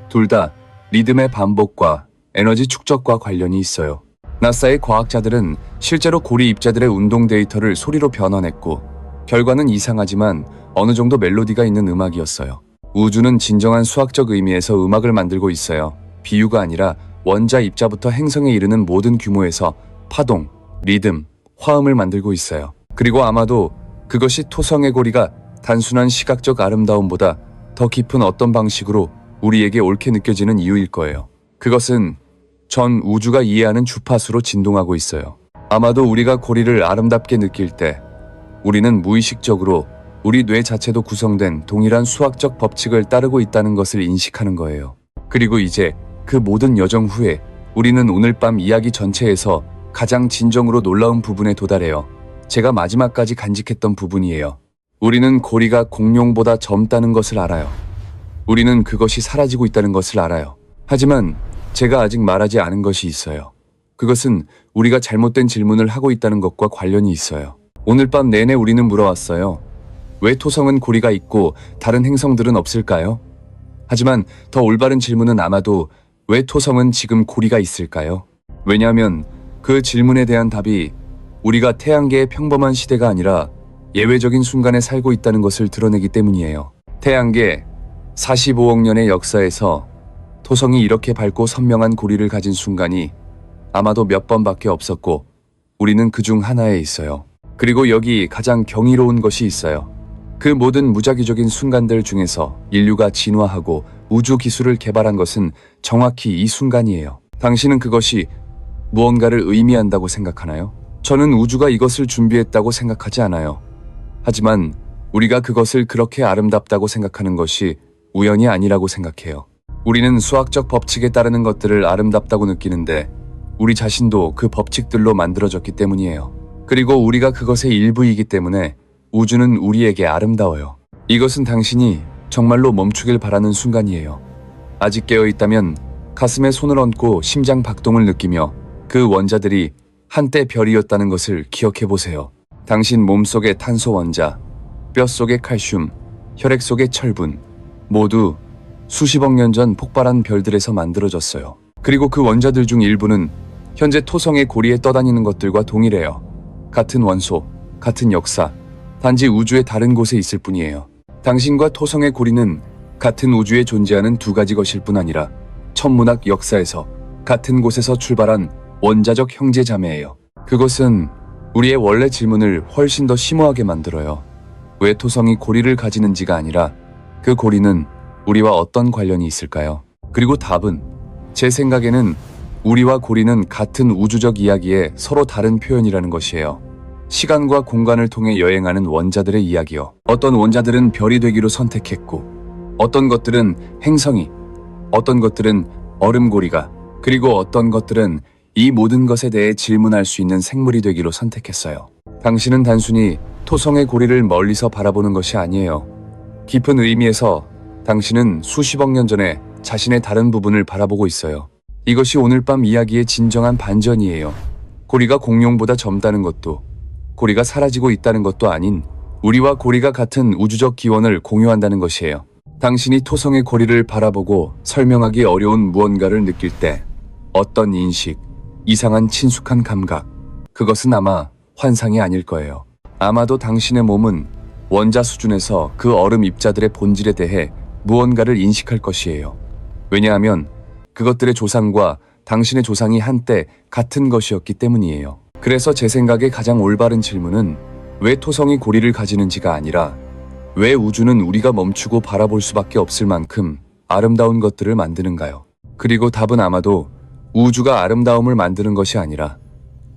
둘 다 리듬의 반복과 에너지 축적과 관련이 있어요. 나사의 과학자들은 실제로 고리 입자들의 운동 데이터를 소리로 변환했고 결과는 이상하지만 어느 정도 멜로디가 있는 음악이었어요. 우주는 진정한 수학적 의미에서 음악을 만들고 있어요. 비유가 아니라 원자 입자부터 행성에 이르는 모든 규모에서 파동, 리듬, 화음을 만들고 있어요. 그리고 아마도 그것이 토성의 고리가 단순한 시각적 아름다움보다 더 깊은 어떤 방식으로 우리에게 옳게 느껴지는 이유일 거예요. 그것은 전 우주가 이해하는 주파수로 진동하고 있어요. 아마도 우리가 고리를 아름답게 느낄 때 우리는 무의식적으로 우리 뇌 자체도 구성된 동일한 수학적 법칙을 따르고 있다는 것을 인식하는 거예요. 그리고 이제 그 모든 여정 후에 우리는 오늘 밤 이야기 전체에서 가장 진정으로 놀라운 부분에 도달해요. 제가 마지막까지 간직했던 부분이에요. 우리는 고리가 공룡보다 젊다는 것을 알아요. 우리는 그것이 사라지고 있다는 것을 알아요. 하지만 제가 아직 말하지 않은 것이 있어요. 그것은 우리가 잘못된 질문을 하고 있다는 것과 관련이 있어요. 오늘 밤 내내 우리는 물어왔어요. 왜 토성은 고리가 있고 다른 행성들은 없을까요? 하지만 더 올바른 질문은 아마도 왜 토성은 지금 고리가 있을까요? 왜냐하면 그 질문에 대한 답이 우리가 태양계의 평범한 시대가 아니라 예외적인 순간에 살고 있다는 것을 드러내기 때문이에요. 태양계 45억 년의 역사에서 토성이 이렇게 밝고 선명한 고리를 가진 순간이 아마도 몇 번밖에 없었고 우리는 그 중 하나에 있어요. 그리고 여기 가장 경이로운 것이 있어요. 그 모든 무작위적인 순간들 중에서 인류가 진화하고 우주 기술을 개발한 것은 정확히 이 순간이에요. 당신은 그것이 무언가를 의미한다고 생각하나요? 저는 우주가 이것을 준비했다고 생각하지 않아요. 하지만 우리가 그것을 그렇게 아름답다고 생각하는 것이 우연이 아니라고 생각해요. 우리는 수학적 법칙에 따르는 것들을 아름답다고 느끼는데 우리 자신도 그 법칙들로 만들어졌기 때문이에요. 그리고 우리가 그것의 일부이기 때문에 우주는 우리에게 아름다워요. 이것은 당신이 정말로 멈추길 바라는 순간이에요. 아직 깨어있다면 가슴에 손을 얹고 심장 박동을 느끼며 그 원자들이 한때 별이었다는 것을 기억해보세요. 당신 몸속의 탄소 원자, 뼛속의 칼슘, 혈액 속의 철분 모두 수십억 년 전 폭발한 별들에서 만들어졌어요. 그리고 그 원자들 중 일부는 현재 토성의 고리에 떠다니는 것들과 동일해요. 같은 원소, 같은 역사, 단지 우주의 다른 곳에 있을 뿐이에요. 당신과 토성의 고리는 같은 우주에 존재하는 두 가지 것일 뿐 아니라 천문학 역사에서 같은 곳에서 출발한 원자적 형제 자매예요. 그것은 우리의 원래 질문을 훨씬 더 심오하게 만들어요. 왜 토성이 고리를 가지는지가 아니라 그 고리는 우리와 어떤 관련이 있을까요? 그리고 답은 제 생각에는 우리와 고리는 같은 우주적 이야기의 서로 다른 표현이라는 것이에요. 시간과 공간을 통해 여행하는 원자들의 이야기요. 어떤 원자들은 별이 되기로 선택했고, 어떤 것들은 행성이, 어떤 것들은 얼음고리가, 그리고 어떤 것들은 이 모든 것에 대해 질문할 수 있는 생물이 되기로 선택했어요. 당신은 단순히 토성의 고리를 멀리서 바라보는 것이 아니에요. 깊은 의미에서 당신은 수십억 년 전에 자신의 다른 부분을 바라보고 있어요. 이것이 오늘 밤 이야기의 진정한 반전이에요. 고리가 공룡보다 젊다는 것도, 고리가 사라지고 있다는 것도 아닌 우리와 고리가 같은 우주적 기원을 공유한다는 것이에요. 당신이 토성의 고리를 바라보고 설명하기 어려운 무언가를 느낄 때 어떤 인식, 이상한 친숙한 감각, 그것은 아마 환상이 아닐 거예요. 아마도 당신의 몸은 원자 수준에서 그 얼음 입자들의 본질에 대해 무언가를 인식할 것이에요. 왜냐하면 그것들의 조상과 당신의 조상이 한때 같은 것이었기 때문이에요. 그래서 제 생각에 가장 올바른 질문은 왜 토성이 고리를 가지는지가 아니라 왜 우주는 우리가 멈추고 바라볼 수밖에 없을 만큼 아름다운 것들을 만드는가요? 그리고 답은 아마도 우주가 아름다움을 만드는 것이 아니라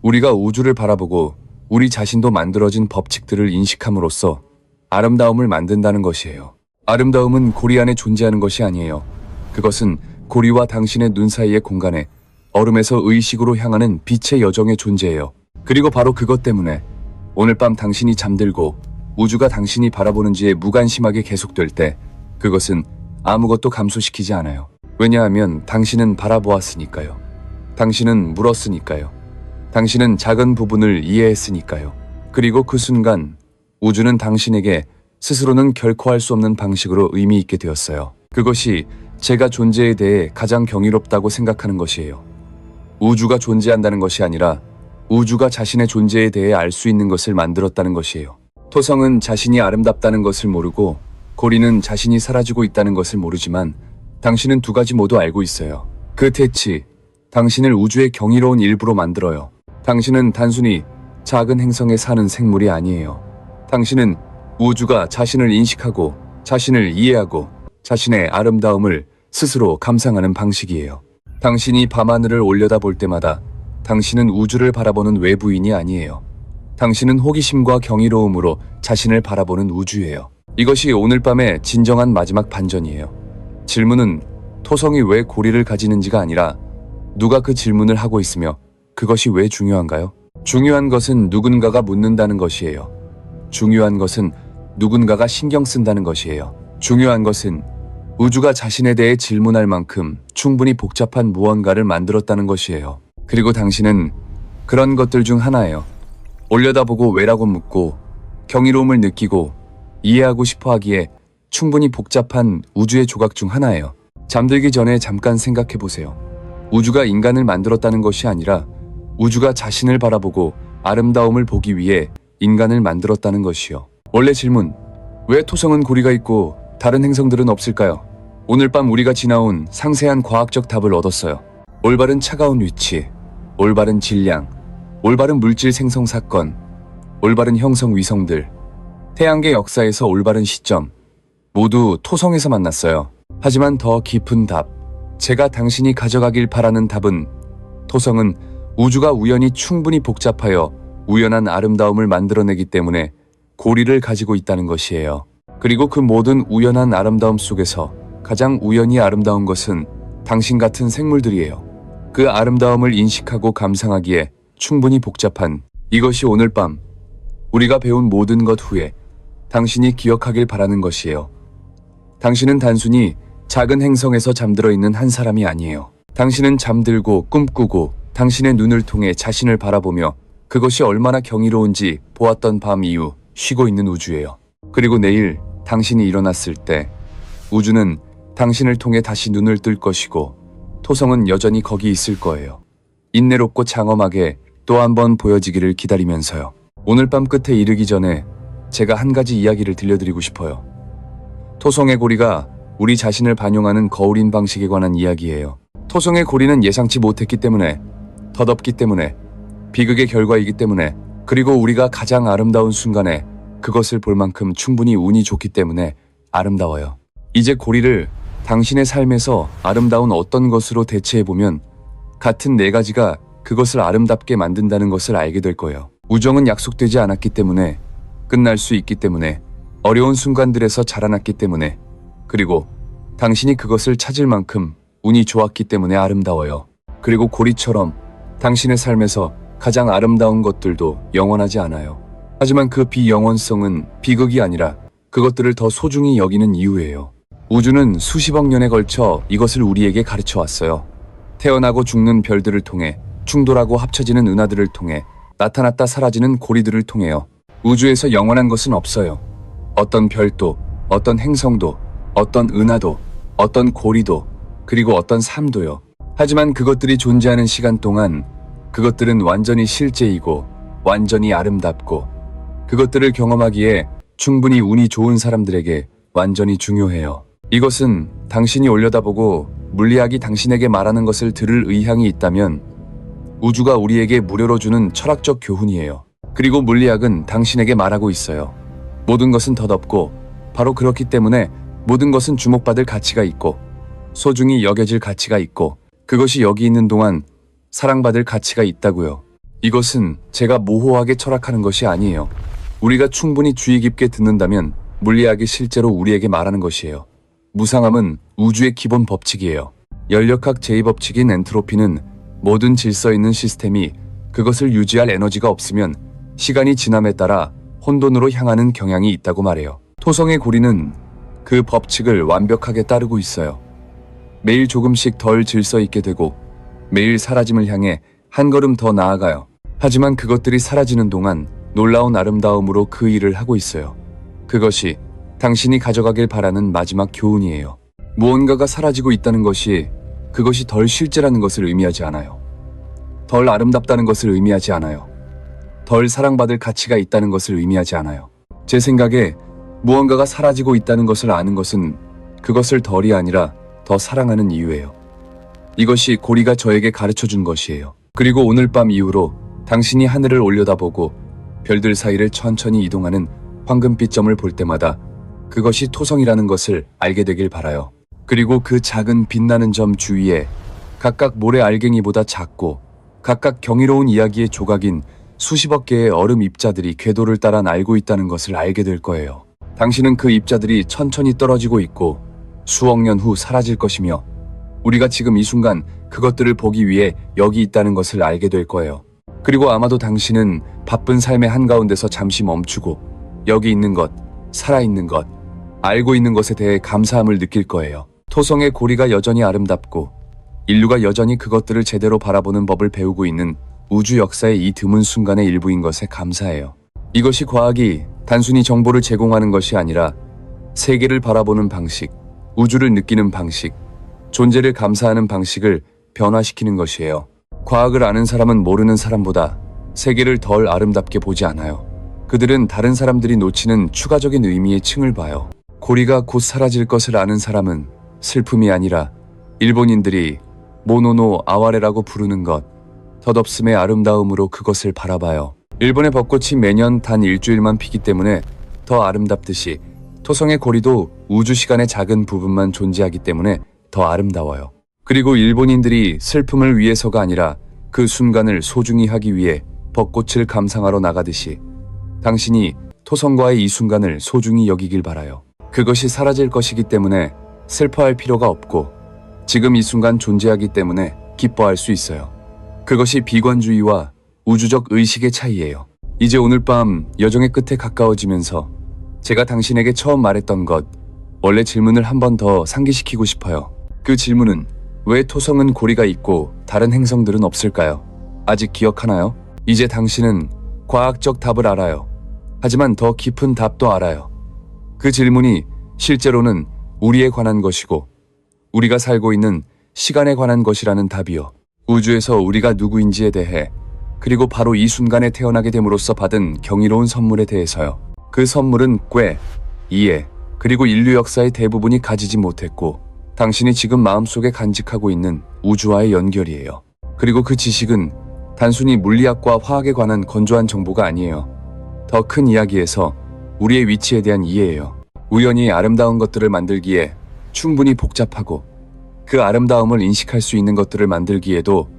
우리가 우주를 바라보고 우리 자신도 만들어진 법칙들을 인식함으로써 아름다움을 만든다는 것이에요. 아름다움은 고리 안에 존재하는 것이 아니에요. 그것은 고리와 당신의 눈 사이의 공간에 얼음에서 의식으로 향하는 빛의 여정의 존재예요. 그리고 바로 그것 때문에 오늘 밤 당신이 잠들고 우주가 당신이 바라보는지에 무관심하게 계속될 때 그것은 아무것도 감소시키지 않아요. 왜냐하면 당신은 바라보았으니까요. 당신은 물었으니까요. 당신은 작은 부분을 이해했으니까요. 그리고 그 순간 우주는 당신에게 스스로는 결코 할 수 없는 방식으로 의미 있게 되었어요. 그것이 제가 존재에 대해 가장 경이롭다고 생각하는 것이에요. 우주가 존재한다는 것이 아니라 우주가 자신의 존재에 대해 알 수 있는 것을 만들었다는 것이에요. 토성은 자신이 아름답다는 것을 모르고 고리는 자신이 사라지고 있다는 것을 모르지만 당신은 두 가지 모두 알고 있어요. 그 태치, 당신을 우주의 경이로운 일부로 만들어요. 당신은 단순히 작은 행성에 사는 생물이 아니에요. 당신은 우주가 자신을 인식하고 자신을 이해하고 자신의 아름다움을 스스로 감상하는 방식이에요. 당신이 밤하늘을 올려다볼 때마다 당신은 우주를 바라보는 외부인이 아니에요. 당신은 호기심과 경이로움으로 자신을 바라보는 우주예요. 이것이 오늘 밤의 진정한 마지막 반전이에요. 질문은 토성이 왜 고리를 가지는지가 아니라 누가 그 질문을 하고 있으며 그것이 왜 중요한가요? 중요한 것은 누군가가 묻는다는 것이에요. 중요한 것은 누군가가 신경 쓴다는 것이에요. 중요한 것은 우주가 자신에 대해 질문할 만큼 충분히 복잡한 무언가를 만들었다는 것이에요. 그리고 당신은 그런 것들 중 하나예요. 올려다보고 왜라고 묻고 경이로움을 느끼고 이해하고 싶어 하기에 충분히 복잡한 우주의 조각 중 하나예요. 잠들기 전에 잠깐 생각해 보세요. 우주가 인간을 만들었다는 것이 아니라 우주가 자신을 바라보고 아름다움을 보기 위해 인간을 만들었다는 것이요. 원래 질문, 왜 토성은 고리가 있고 다른 행성들은 없을까요? 오늘 밤 우리가 지나온 상세한 과학적 답을 얻었어요. 올바른 차가운 위치, 올바른 질량, 올바른 물질 생성 사건, 올바른 형성 위성들, 태양계 역사에서 올바른 시점, 모두 토성에서 만났어요. 하지만 더 깊은 답, 제가 당신이 가져가길 바라는 답은 토성은 우주가 우연히 충분히 복잡하여 우연한 아름다움을 만들어내기 때문에 고리를 가지고 있다는 것이에요. 그리고 그 모든 우연한 아름다움 속에서 가장 우연히 아름다운 것은 당신 같은 생물들이에요. 그 아름다움을 인식하고 감상하기에 충분히 복잡한 이것이 오늘 밤 우리가 배운 모든 것 후에 당신이 기억하길 바라는 것이에요. 당신은 단순히 작은 행성에서 잠들어 있는 한 사람이 아니에요. 당신은 잠들고 꿈꾸고 당신의 눈을 통해 자신을 바라보며 그것이 얼마나 경이로운지 보았던 밤 이후 쉬고 있는 우주예요. 그리고 내일 당신이 일어났을 때 우주는 당신을 통해 다시 눈을 뜰 것이고 토성은 여전히 거기 있을 거예요. 인내롭고 장엄하게 또 한 번 보여지기를 기다리면서요. 오늘 밤 끝에 이르기 전에 제가 한 가지 이야기를 들려드리고 싶어요. 토성의 고리가 우리 자신을 반영하는 거울인 방식에 관한 이야기예요. 토성의 고리는 예상치 못했기 때문에, 덧없기 때문에, 비극의 결과이기 때문에, 그리고 우리가 가장 아름다운 순간에 그것을 볼 만큼 충분히 운이 좋기 때문에 아름다워요. 이제 고리를 당신의 삶에서 아름다운 어떤 것으로 대체해보면 같은 네 가지가 그것을 아름답게 만든다는 것을 알게 될 거예요. 우정은 약속되지 않았기 때문에, 끝날 수 있기 때문에, 어려운 순간들에서 자라났기 때문에, 그리고 당신이 그것을 찾을 만큼 운이 좋았기 때문에 아름다워요. 그리고 고리처럼 당신의 삶에서 가장 아름다운 것들도 영원하지 않아요. 하지만 그 비영원성은 비극이 아니라 그것들을 더 소중히 여기는 이유예요. 우주는 수십억 년에 걸쳐 이것을 우리에게 가르쳐 왔어요. 태어나고 죽는 별들을 통해, 충돌하고 합쳐지는 은하들을 통해, 나타났다 사라지는 고리들을 통해요. 우주에서 영원한 것은 없어요. 어떤 별도, 어떤 행성도, 어떤 은하도, 어떤 고리도, 그리고 어떤 삶도요. 하지만 그것들이 존재하는 시간 동안 그것들은 완전히 실제이고 완전히 아름답고 그것들을 경험하기에 충분히 운이 좋은 사람들에게 완전히 중요해요. 이것은 당신이 올려다보고 물리학이 당신에게 말하는 것을 들을 의향이 있다면 우주가 우리에게 무료로 주는 철학적 교훈이에요. 그리고 물리학은 당신에게 말하고 있어요. 모든 것은 덧없고 바로 그렇기 때문에 모든 것은 주목받을 가치가 있고 소중히 여겨질 가치가 있고 그것이 여기 있는 동안 사랑받을 가치가 있다고요. 이것은 제가 모호하게 철학하는 것이 아니에요. 우리가 충분히 주의 깊게 듣는다면 물리학이 실제로 우리에게 말하는 것이에요. 무상함은 우주의 기본 법칙이에요. 연력학 제2법칙인 엔트로피는 모든 질서 있는 시스템이 그것을 유지할 에너지가 없으면 시간이 지남에 따라 혼돈으로 향하는 경향이 있다고 말해요. 토성의 고리는 그 법칙을 완벽하게 따르고 있어요. 매일 조금씩 덜 질서 있게 되고 매일 사라짐을 향해 한 걸음 더 나아가요. 하지만 그것들이 사라지는 동안 놀라운 아름다움으로 그 일을 하고 있어요. 그것이 당신이 가져가길 바라는 마지막 교훈이에요. 무언가가 사라지고 있다는 것이 그것이 덜 실제라는 것을 의미하지 않아요. 덜 아름답다는 것을 의미하지 않아요. 덜 사랑받을 가치가 있다는 것을 의미하지 않아요. 제 생각에 무언가가 사라지고 있다는 것을 아는 것은 그것을 덜이 아니라 더 사랑하는 이유예요. 이것이 고리가 저에게 가르쳐준 것이에요. 그리고 오늘 밤 이후로 당신이 하늘을 올려다보고 별들 사이를 천천히 이동하는 황금빛 점을 볼 때마다 그것이 토성이라는 것을 알게 되길 바라요. 그리고 그 작은 빛나는 점 주위에 각각 모래 알갱이보다 작고 각각 경이로운 이야기의 조각인 수십억 개의 얼음 입자들이 궤도를 따라 날고 있다는 것을 알게 될 거예요. 당신은 그 입자들이 천천히 떨어지고 있고 수억 년 후 사라질 것이며 우리가 지금 이 순간 그것들을 보기 위해 여기 있다는 것을 알게 될 거예요. 그리고 아마도 당신은 바쁜 삶의 한가운데서 잠시 멈추고 여기 있는 것, 살아있는 것, 알고 있는 것에 대해 감사함을 느낄 거예요. 토성의 고리가 여전히 아름답고 인류가 여전히 그것들을 제대로 바라보는 법을 배우고 있는 우주 역사의 이 드문 순간의 일부인 것에 감사해요. 이것이 과학이 단순히 정보를 제공하는 것이 아니라 세계를 바라보는 방식, 우주를 느끼는 방식, 존재를 감사하는 방식을 변화시키는 것이에요. 과학을 아는 사람은 모르는 사람보다 세계를 덜 아름답게 보지 않아요. 그들은 다른 사람들이 놓치는 추가적인 의미의 층을 봐요. 고리가 곧 사라질 것을 아는 사람은 슬픔이 아니라 일본인들이 모노노 아와레라고 부르는 것, 덧없음의 아름다움으로 그것을 바라봐요. 일본의 벚꽃이 매년 단 일주일만 피기 때문에 더 아름답듯이 토성의 고리도 우주 시간의 작은 부분만 존재하기 때문에 더 아름다워요. 그리고 일본인들이 슬픔을 위해서가 아니라 그 순간을 소중히 하기 위해 벚꽃을 감상하러 나가듯이 당신이 토성과의 이 순간을 소중히 여기길 바라요. 그것이 사라질 것이기 때문에 슬퍼할 필요가 없고 지금 이 순간 존재하기 때문에 기뻐할 수 있어요. 그것이 비관주의와 우주적 의식의 차이예요. 이제 오늘 밤 여정의 끝에 가까워지면서 제가 당신에게 처음 말했던 것, 원래 질문을 한 번 더 상기시키고 싶어요. 그 질문은 왜 토성은 고리가 있고 다른 행성들은 없을까요? 아직 기억하나요? 이제 당신은 과학적 답을 알아요. 하지만 더 깊은 답도 알아요. 그 질문이 실제로는 우리에 관한 것이고 우리가 살고 있는 시간에 관한 것이라는 답이요. 우주에서 우리가 누구인지에 대해 그리고 바로 이 순간에 태어나게 됨으로써 받은 경이로운 선물에 대해서요. 그 선물은 꽤, 이해, 그리고 인류 역사의 대부분이 가지지 못했고 당신이 지금 마음속에 간직하고 있는 우주와의 연결이에요. 그리고 그 지식은 단순히 물리학과 화학에 관한 건조한 정보가 아니에요. 더 큰 이야기에서 우리의 위치에 대한 이해예요. 우연히 아름다운 것들을 만들기에 충분히 복잡하고 그 아름다움을 인식할 수 있는 것들을 만들기에도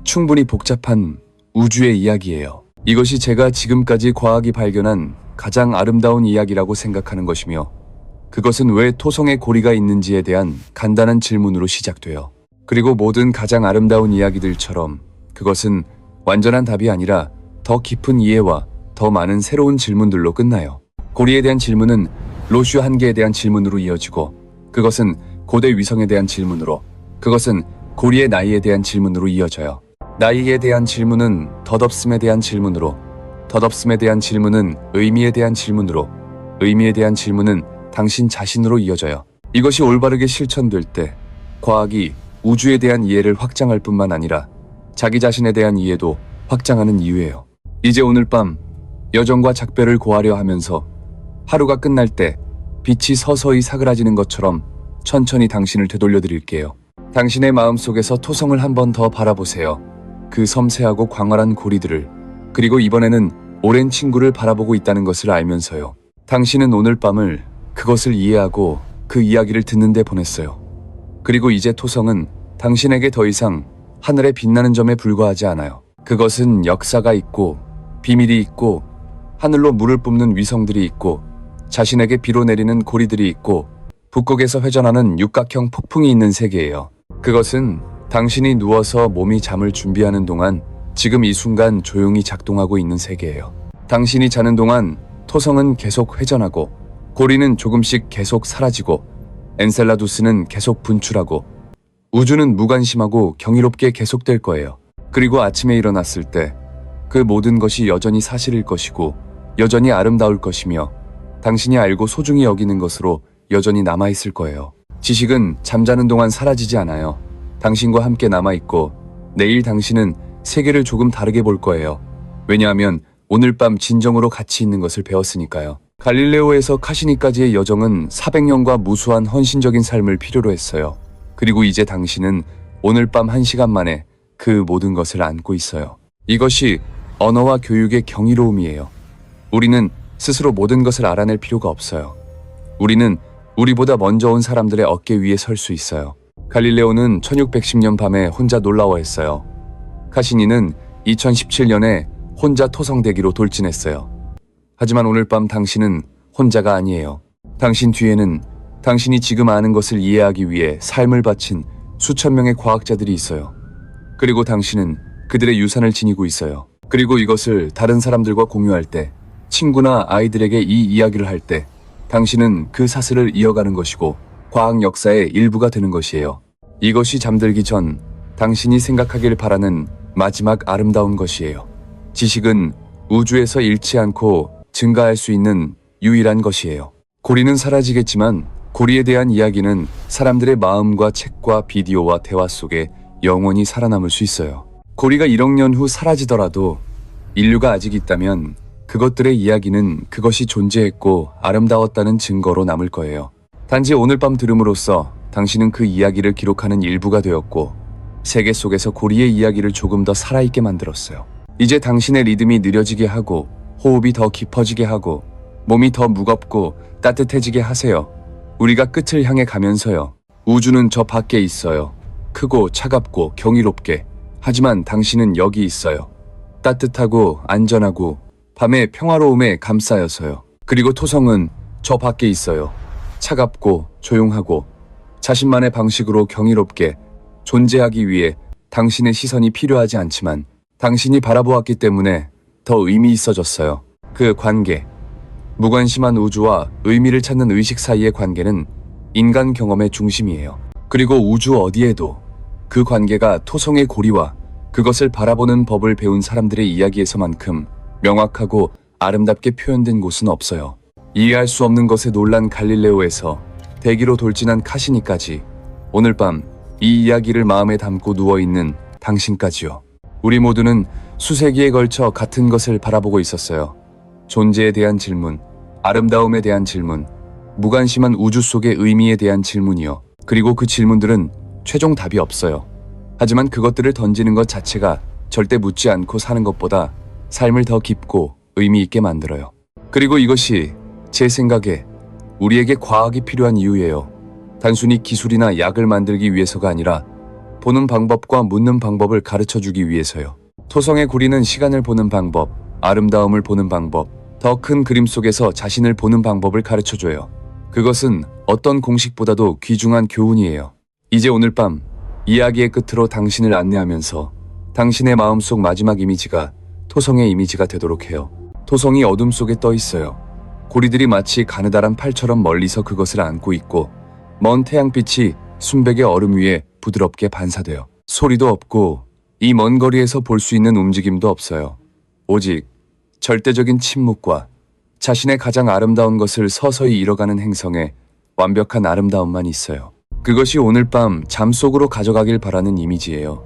충분히 복잡한 우주의 이야기예요. 이것이 제가 지금까지 과학이 발견한 가장 아름다운 이야기라고 생각하는 것이며 그것은 왜 토성에 고리가 있는지에 대한 간단한 질문으로 시작돼요. 그리고 모든 가장 아름다운 이야기들처럼 그것은 완전한 답이 아니라 더 깊은 이해와 더 많은 새로운 질문들로 끝나요. 고리에 대한 질문은 로슈 한계에 대한 질문으로 이어지고 그것은 고대 위성에 대한 질문으로 그것은 고리의 나이에 대한 질문으로 이어져요. 나이에 대한 질문은 덧없음에 대한 질문으로 덧없음에 대한 질문은 의미에 대한 질문으로 의미에 대한 질문은 당신 자신으로 이어져요. 이것이 올바르게 실천될 때 과학이 우주에 대한 이해를 확장할 뿐만 아니라 자기 자신에 대한 이해도 확장하는 이유예요. 이제 오늘 밤 여정과 작별을 고하려 하면서 하루가 끝날 때 빛이 서서히 사그라지는 것처럼 천천히 당신을 되돌려 드릴게요. 당신의 마음속에서 토성을 한 번 더 바라보세요. 그 섬세하고 광활한 고리들을 그리고 이번에는 오랜 친구를 바라보고 있다는 것을 알면서요. 당신은 오늘 밤을 그것을 이해하고 그 이야기를 듣는 데 보냈어요. 그리고 이제 토성은 당신에게 더 이상 하늘에 빛나는 점에 불과하지 않아요. 그것은 역사가 있고 비밀이 있고 하늘로 물을 뿜는 위성들이 있고 자신에게 비로 내리는 고리들이 있고 북극에서 회전하는 육각형 폭풍이 있는 세계예요. 그것은 당신이 누워서 몸이 잠을 준비하는 동안 지금 이 순간 조용히 작동하고 있는 세계예요. 당신이 자는 동안 토성은 계속 회전하고 고리는 조금씩 계속 사라지고 엔셀라두스는 계속 분출하고 우주는 무관심하고 경이롭게 계속될 거예요. 그리고 아침에 일어났을 때 그 모든 것이 여전히 사실일 것이고 여전히 아름다울 것이며 당신이 알고 소중히 여기는 것으로 여전히 남아있을 거예요. 지식은 잠자는 동안 사라지지 않아요. 당신과 함께 남아있고 내일 당신은 세계를 조금 다르게 볼 거예요. 왜냐하면 오늘 밤 진정으로 가치 있는 것을 배웠으니까요. 갈릴레오에서 카시니까지의 여정은 400년과 무수한 헌신적인 삶을 필요로 했어요. 그리고 이제 당신은 오늘 밤 1시간 만에 그 모든 것을 안고 있어요. 이것이 언어와 교육의 경이로움이에요. 우리는 스스로 모든 것을 알아낼 필요가 없어요. 우리는 우리보다 먼저 온 사람들의 어깨 위에 설 수 있어요. 갈릴레오는 1610년 밤에 혼자 놀라워했어요. 카시니는 2017년에 혼자 토성대기로 돌진했어요. 하지만 오늘 밤 당신은 혼자가 아니에요. 당신 뒤에는 당신이 지금 아는 것을 이해하기 위해 삶을 바친 수천 명의 과학자들이 있어요. 그리고 당신은 그들의 유산을 지니고 있어요. 그리고 이것을 다른 사람들과 공유할 때, 친구나 아이들에게 이 이야기를 할 때 당신은 그 사슬을 이어가는 것이고 과학 역사의 일부가 되는 것이에요. 이것이 잠들기 전 당신이 생각하길 바라는 마지막 아름다운 것이에요. 지식은 우주에서 잃지 않고 증가할 수 있는 유일한 것이에요. 고리는 사라지겠지만 고리에 대한 이야기는 사람들의 마음과 책과 비디오와 대화 속에 영원히 살아남을 수 있어요. 고리가 1억 년 후 사라지더라도 인류가 아직 있다면 그것들의 이야기는 그것이 존재했고 아름다웠다는 증거로 남을 거예요. 단지 오늘 밤 들음으로써 당신은 그 이야기를 기록하는 일부가 되었고 세계 속에서 고리의 이야기를 조금 더 살아있게 만들었어요. 이제 당신의 리듬이 느려지게 하고 호흡이 더 깊어지게 하고 몸이 더 무겁고 따뜻해지게 하세요. 우리가 끝을 향해 가면서요. 우주는 저 밖에 있어요. 크고 차갑고 경이롭게. 하지만 당신은 여기 있어요. 따뜻하고 안전하고 밤의 평화로움에 감싸여서요. 그리고 토성은 저 밖에 있어요. 차갑고 조용하고 자신만의 방식으로 경이롭게 존재하기 위해 당신의 시선이 필요하지 않지만 당신이 바라보았기 때문에 더 의미 있어졌어요. 그 관계, 무관심한 우주와 의미를 찾는 의식 사이의 관계는 인간 경험의 중심이에요. 그리고 우주 어디에도 그 관계가 토성의 고리와 그것을 바라보는 법을 배운 사람들의 이야기에서만큼 명확하고 아름답게 표현된 곳은 없어요. 이해할 수 없는 것에 놀란 갈릴레오에서 대기로 돌진한 카시니까지 오늘 밤 이 이야기를 마음에 담고 누워있는 당신까지요. 우리 모두는 수세기에 걸쳐 같은 것을 바라보고 있었어요. 존재에 대한 질문, 아름다움에 대한 질문, 무관심한 우주 속의 의미에 대한 질문이요. 그리고 그 질문들은 최종 답이 없어요. 하지만 그것들을 던지는 것 자체가 절대 묻지 않고 사는 것보다 삶을 더 깊고 의미 있게 만들어요. 그리고 이것이 제 생각에 우리에게 과학이 필요한 이유예요. 단순히 기술이나 약을 만들기 위해서가 아니라 보는 방법과 묻는 방법을 가르쳐주기 위해서요. 토성의 고리는 시간을 보는 방법, 아름다움을 보는 방법, 더 큰 그림 속에서 자신을 보는 방법을 가르쳐줘요. 그것은 어떤 공식보다도 귀중한 교훈이에요. 이제 오늘 밤 이야기의 끝으로 당신을 안내하면서 당신의 마음속 마지막 이미지가 토성의 이미지가 되도록 해요. 토성이 어둠 속에 떠 있어요. 고리들이 마치 가느다란 팔처럼 멀리서 그것을 안고 있고 먼 태양빛이 순백의 얼음 위에 부드럽게 반사돼요. 소리도 없고 이 먼 거리에서 볼 수 있는 움직임도 없어요. 오직 절대적인 침묵과 자신의 가장 아름다운 것을 서서히 잃어가는 행성의 완벽한 아름다움만 있어요. 그것이 오늘 밤 잠 속으로 가져가길 바라는 이미지예요.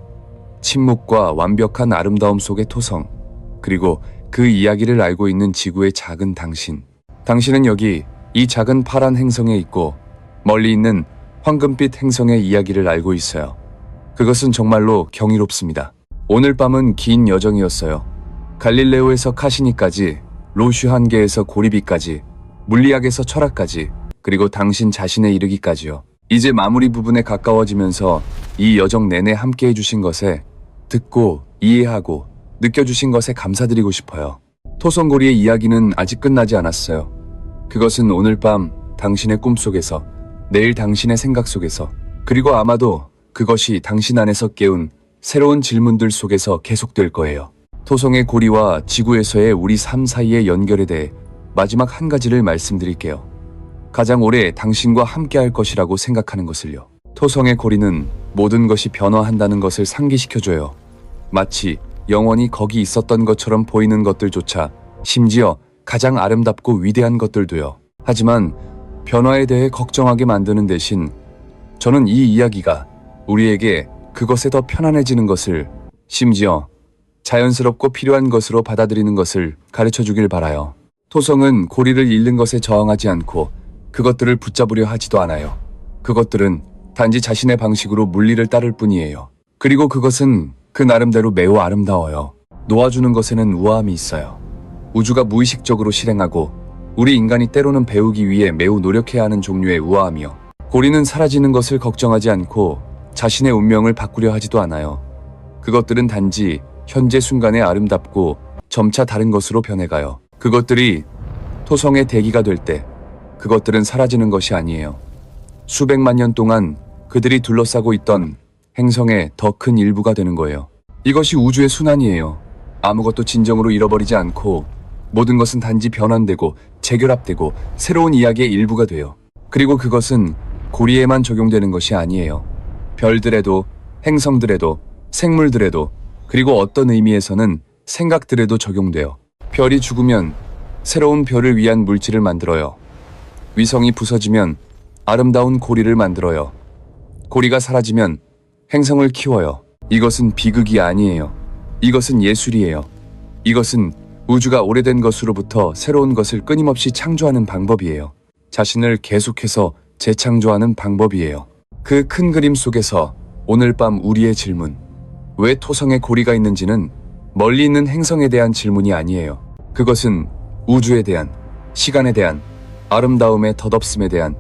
침묵과 완벽한 아름다움 속의 토성, 그리고 그 이야기를 알고 있는 지구의 작은 당신. 당신은 여기 이 작은 파란 행성에 있고 멀리 있는 황금빛 행성의 이야기를 알고 있어요. 그것은 정말로 경이롭습니다. 오늘 밤은 긴 여정이었어요. 갈릴레오에서 카시니까지, 로슈 한계에서 고리비까지, 물리학에서 철학까지, 그리고 당신 자신에 이르기까지요. 이제 마무리 부분에 가까워지면서 이 여정 내내 함께 해주신 것에, 듣고 이해하고 느껴주신 것에 감사드리고 싶어요. 토성고리의 이야기는 아직 끝나지 않았어요. 그것은 오늘 밤 당신의 꿈속에서, 내일 당신의 생각 속에서, 그리고 아마도 그것이 당신 안에서 깨운 새로운 질문들 속에서 계속될 거예요. 토성의 고리와 지구에서의 우리 삶 사이의 연결에 대해 마지막 한 가지를 말씀드릴게요. 가장 오래 당신과 함께 할 것이라고 생각하는 것을요. 토성의 고리는 모든 것이 변화한다는 것을 상기시켜줘요. 마치 영원히 거기 있었던 것처럼 보이는 것들조차, 심지어 가장 아름답고 위대한 것들도요. 하지만 변화에 대해 걱정하게 만드는 대신 저는 이 이야기가 우리에게 그것에 더 편안해지는 것을, 심지어 자연스럽고 필요한 것으로 받아들이는 것을 가르쳐주길 바라요. 토성은 고리를 잃는 것에 저항하지 않고 그것들을 붙잡으려 하지도 않아요. 그것들은 단지 자신의 방식으로 물리를 따를 뿐이에요. 그리고 그것은 그 나름대로 매우 아름다워요. 놓아주는 것에는 우아함이 있어요. 우주가 무의식적으로 실행하고 우리 인간이 때로는 배우기 위해 매우 노력해야 하는 종류의 우아함이요. 고리는 사라지는 것을 걱정하지 않고 자신의 운명을 바꾸려 하지도 않아요. 그것들은 단지 현재 순간에 아름답고 점차 다른 것으로 변해가요. 그것들이 토성의 대기가 될 때 그것들은 사라지는 것이 아니에요. 수백만 년 동안 그들이 둘러싸고 있던 행성의 더 큰 일부가 되는 거예요. 이것이 우주의 순환이에요. 아무것도 진정으로 잃어버리지 않고 모든 것은 단지 변환되고 재결합되고 새로운 이야기의 일부가 돼요. 그리고 그것은 고리에만 적용되는 것이 아니에요. 별들에도, 행성들에도, 생물들에도, 그리고 어떤 의미에서는 생각들에도 적용돼요. 별이 죽으면 새로운 별을 위한 물질을 만들어요. 위성이 부서지면 아름다운 고리를 만들어요. 고리가 사라지면 행성을 키워요. 이것은 비극이 아니에요. 이것은 예술이에요. 이것은 우주가 오래된 것으로부터 새로운 것을 끊임없이 창조하는 방법이에요. 자신을 계속해서 재창조하는 방법이에요. 그 큰 그림 속에서 오늘 밤 우리의 질문, 왜 토성에 고리가 있는지는 멀리 있는 행성에 대한 질문이 아니에요. 그것은 우주에 대한, 시간에 대한, 아름다움의 덧없음에 대한,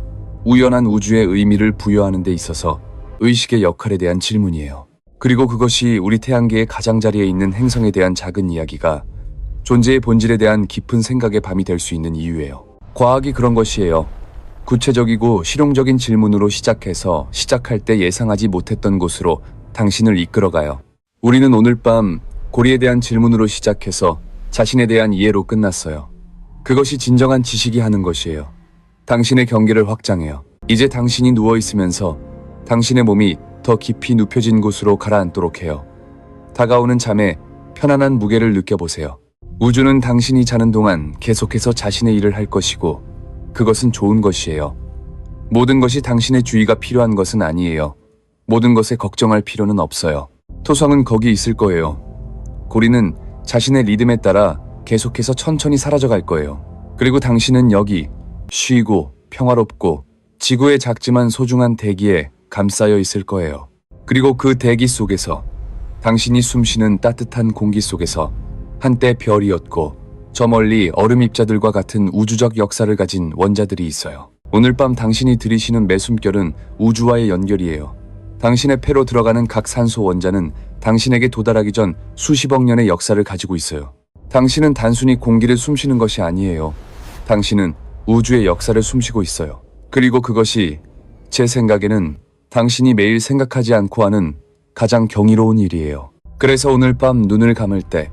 우연한 우주의 의미를 부여하는 데 있어서 의식의 역할에 대한 질문이에요. 그리고 그것이 우리 태양계의 가장자리에 있는 행성에 대한 작은 이야기가 존재의 본질에 대한 깊은 생각의 밤이 될 수 있는 이유예요. 과학이 그런 것이에요. 구체적이고 실용적인 질문으로 시작해서 시작할 때 예상하지 못했던 곳으로 당신을 이끌어가요. 우리는 오늘 밤 고리에 대한 질문으로 시작해서 자신에 대한 이해로 끝났어요. 그것이 진정한 지식이 하는 것이에요. 당신의 경계를 확장해요. 이제 당신이 누워있으면서 당신의 몸이 더 깊이 눕혀진 곳으로 가라앉도록 해요. 다가오는 잠에 편안한 무게를 느껴보세요. 우주는 당신이 자는 동안 계속해서 자신의 일을 할 것이고 그것은 좋은 것이에요. 모든 것이 당신의 주의가 필요한 것은 아니에요. 모든 것에 걱정할 필요는 없어요. 토성은 거기 있을 거예요. 고리는 자신의 리듬에 따라 계속해서 천천히 사라져갈 거예요. 그리고 당신은 여기 쉬고 평화롭고 지구의 작지만 소중한 대기에 감싸여 있을 거예요. 그리고 그 대기 속에서 당신이 숨쉬는 따뜻한 공기 속에서 한때 별이었고 저 멀리 얼음 입자들과 같은 우주적 역사를 가진 원자들이 있어요. 오늘 밤 당신이 들이쉬는 매 숨결은 우주와의 연결이에요. 당신의 폐로 들어가는 각 산소 원자는 당신에게 도달하기 전 수십억 년의 역사를 가지고 있어요. 당신은 단순히 공기를 숨쉬는 것이 아니에요. 당신은 우주의 역사를 숨쉬고 있어요. 그리고 그것이 제 생각에는 당신이 매일 생각하지 않고 하는 가장 경이로운 일이에요. 그래서 오늘 밤 눈을 감을 때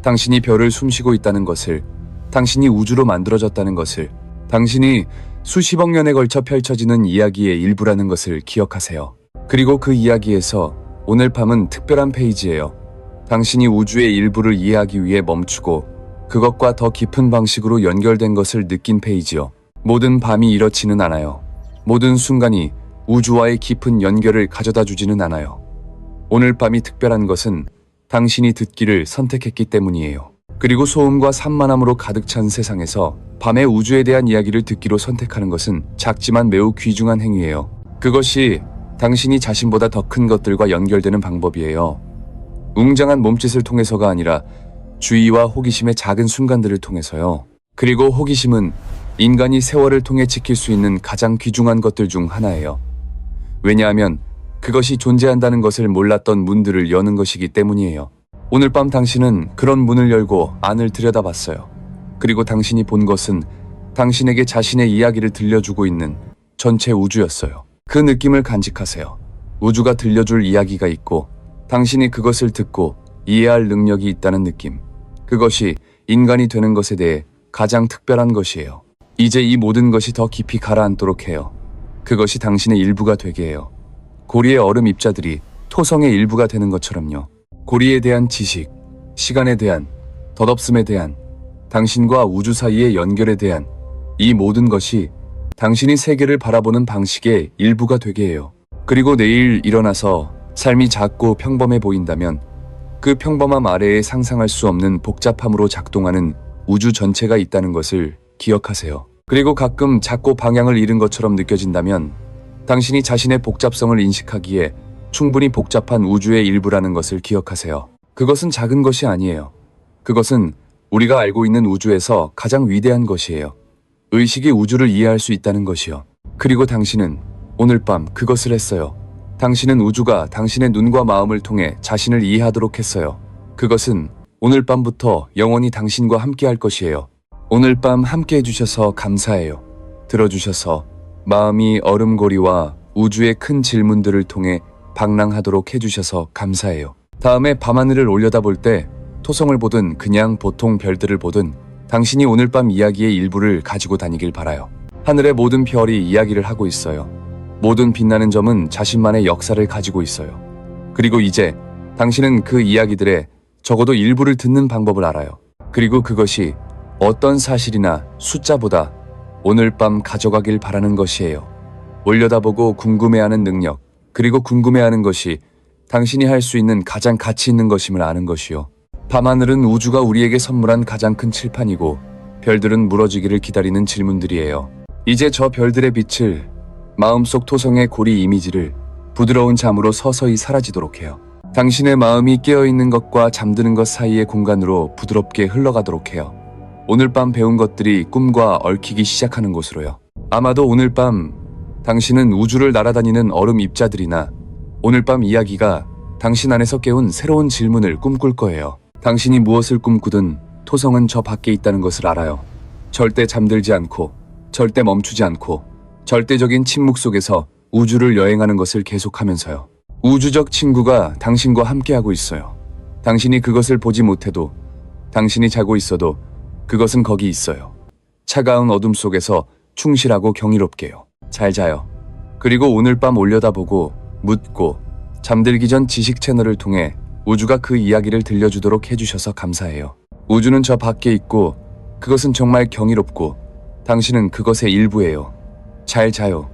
당신이 별을 숨쉬고 있다는 것을, 당신이 우주로 만들어졌다는 것을, 당신이 수십억 년에 걸쳐 펼쳐지는 이야기의 일부라는 것을 기억하세요. 그리고 그 이야기에서 오늘 밤은 특별한 페이지예요. 당신이 우주의 일부를 이해하기 위해 멈추고 그것과 더 깊은 방식으로 연결된 것을 느낀 페이지요. 모든 밤이 이렇지는 않아요. 모든 순간이 우주와의 깊은 연결을 가져다 주지는 않아요. 오늘 밤이 특별한 것은 당신이 듣기를 선택했기 때문이에요. 그리고 소음과 산만함으로 가득 찬 세상에서 밤의 우주에 대한 이야기를 듣기로 선택하는 것은 작지만 매우 귀중한 행위예요. 그것이 당신이 자신보다 더 큰 것들과 연결되는 방법이에요. 웅장한 몸짓을 통해서가 아니라 주의와 호기심의 작은 순간들을 통해서요. 그리고 호기심은 인간이 세월을 통해 지킬 수 있는 가장 귀중한 것들 중 하나예요. 왜냐하면 그것이 존재한다는 것을 몰랐던 문들을 여는 것이기 때문이에요. 오늘 밤 당신은 그런 문을 열고 안을 들여다봤어요. 그리고 당신이 본 것은 당신에게 자신의 이야기를 들려주고 있는 전체 우주였어요. 그 느낌을 간직하세요. 우주가 들려줄 이야기가 있고 당신이 그것을 듣고 이해할 능력이 있다는 느낌. 그것이 인간이 되는 것에 대해 가장 특별한 것이에요. 이제 이 모든 것이 더 깊이 가라앉도록 해요. 그것이 당신의 일부가 되게 해요. 고리의 얼음 입자들이 토성의 일부가 되는 것처럼요. 고리에 대한 지식, 시간에 대한, 덧없음에 대한, 당신과 우주 사이의 연결에 대한 이 모든 것이 당신이 세계를 바라보는 방식의 일부가 되게 해요. 그리고 내일 일어나서 삶이 작고 평범해 보인다면 그 평범함 아래에 상상할 수 없는 복잡함으로 작동하는 우주 전체가 있다는 것을 기억하세요. 그리고 가끔 작고 방향을 잃은 것처럼 느껴진다면 당신이 자신의 복잡성을 인식하기에 충분히 복잡한 우주의 일부라는 것을 기억하세요. 그것은 작은 것이 아니에요. 그것은 우리가 알고 있는 우주에서 가장 위대한 것이에요. 의식이 우주를 이해할 수 있다는 것이요. 그리고 당신은 오늘 밤 그것을 했어요. 당신은 우주가 당신의 눈과 마음을 통해 자신을 이해하도록 했어요. 그것은 오늘 밤부터 영원히 당신과 함께 할 것이에요. 오늘 밤 함께 해주셔서 감사해요. 들어주셔서 마음이 얼음고리와 우주의 큰 질문들을 통해 방랑하도록 해주셔서 감사해요. 다음에 밤하늘을 올려다볼 때 토성을 보든 그냥 보통 별들을 보든 당신이 오늘 밤 이야기의 일부를 가지고 다니길 바라요. 하늘의 모든 별이 이야기를 하고 있어요. 모든 빛나는 점은 자신만의 역사를 가지고 있어요. 그리고 이제 당신은 그 이야기들의 적어도 일부를 듣는 방법을 알아요. 그리고 그것이 어떤 사실이나 숫자보다 오늘 밤 가져가길 바라는 것이에요. 올려다보고 궁금해하는 능력, 그리고 궁금해하는 것이 당신이 할 수 있는 가장 가치 있는 것임을 아는 것이요. 밤하늘은 우주가 우리에게 선물한 가장 큰 칠판이고 별들은 무너지기를 기다리는 질문들이에요. 이제 저 별들의 빛을 마음속 토성의 고리 이미지를 부드러운 잠으로 서서히 사라지도록 해요. 당신의 마음이 깨어있는 것과 잠드는 것 사이의 공간으로 부드럽게 흘러가도록 해요. 오늘 밤 배운 것들이 꿈과 얽히기 시작하는 곳으로요. 아마도 오늘 밤 당신은 우주를 날아다니는 얼음 입자들이나 오늘 밤 이야기가 당신 안에서 깨운 새로운 질문을 꿈꿀 거예요. 당신이 무엇을 꿈꾸든 토성은 저 밖에 있다는 것을 알아요. 절대 잠들지 않고, 절대 멈추지 않고, 절대적인 침묵 속에서 우주를 여행하는 것을 계속하면서요. 우주적 친구가 당신과 함께하고 있어요. 당신이 그것을 보지 못해도, 당신이 자고 있어도 그것은 거기 있어요. 차가운 어둠 속에서 충실하고 경이롭게요. 잘 자요. 그리고 오늘 밤 올려다보고 묻고 잠들기 전 지식 채널을 통해 우주가 그 이야기를 들려주도록 해주셔서 감사해요. 우주는 저 밖에 있고 그것은 정말 경이롭고 당신은 그것의 일부예요. 잘 자요.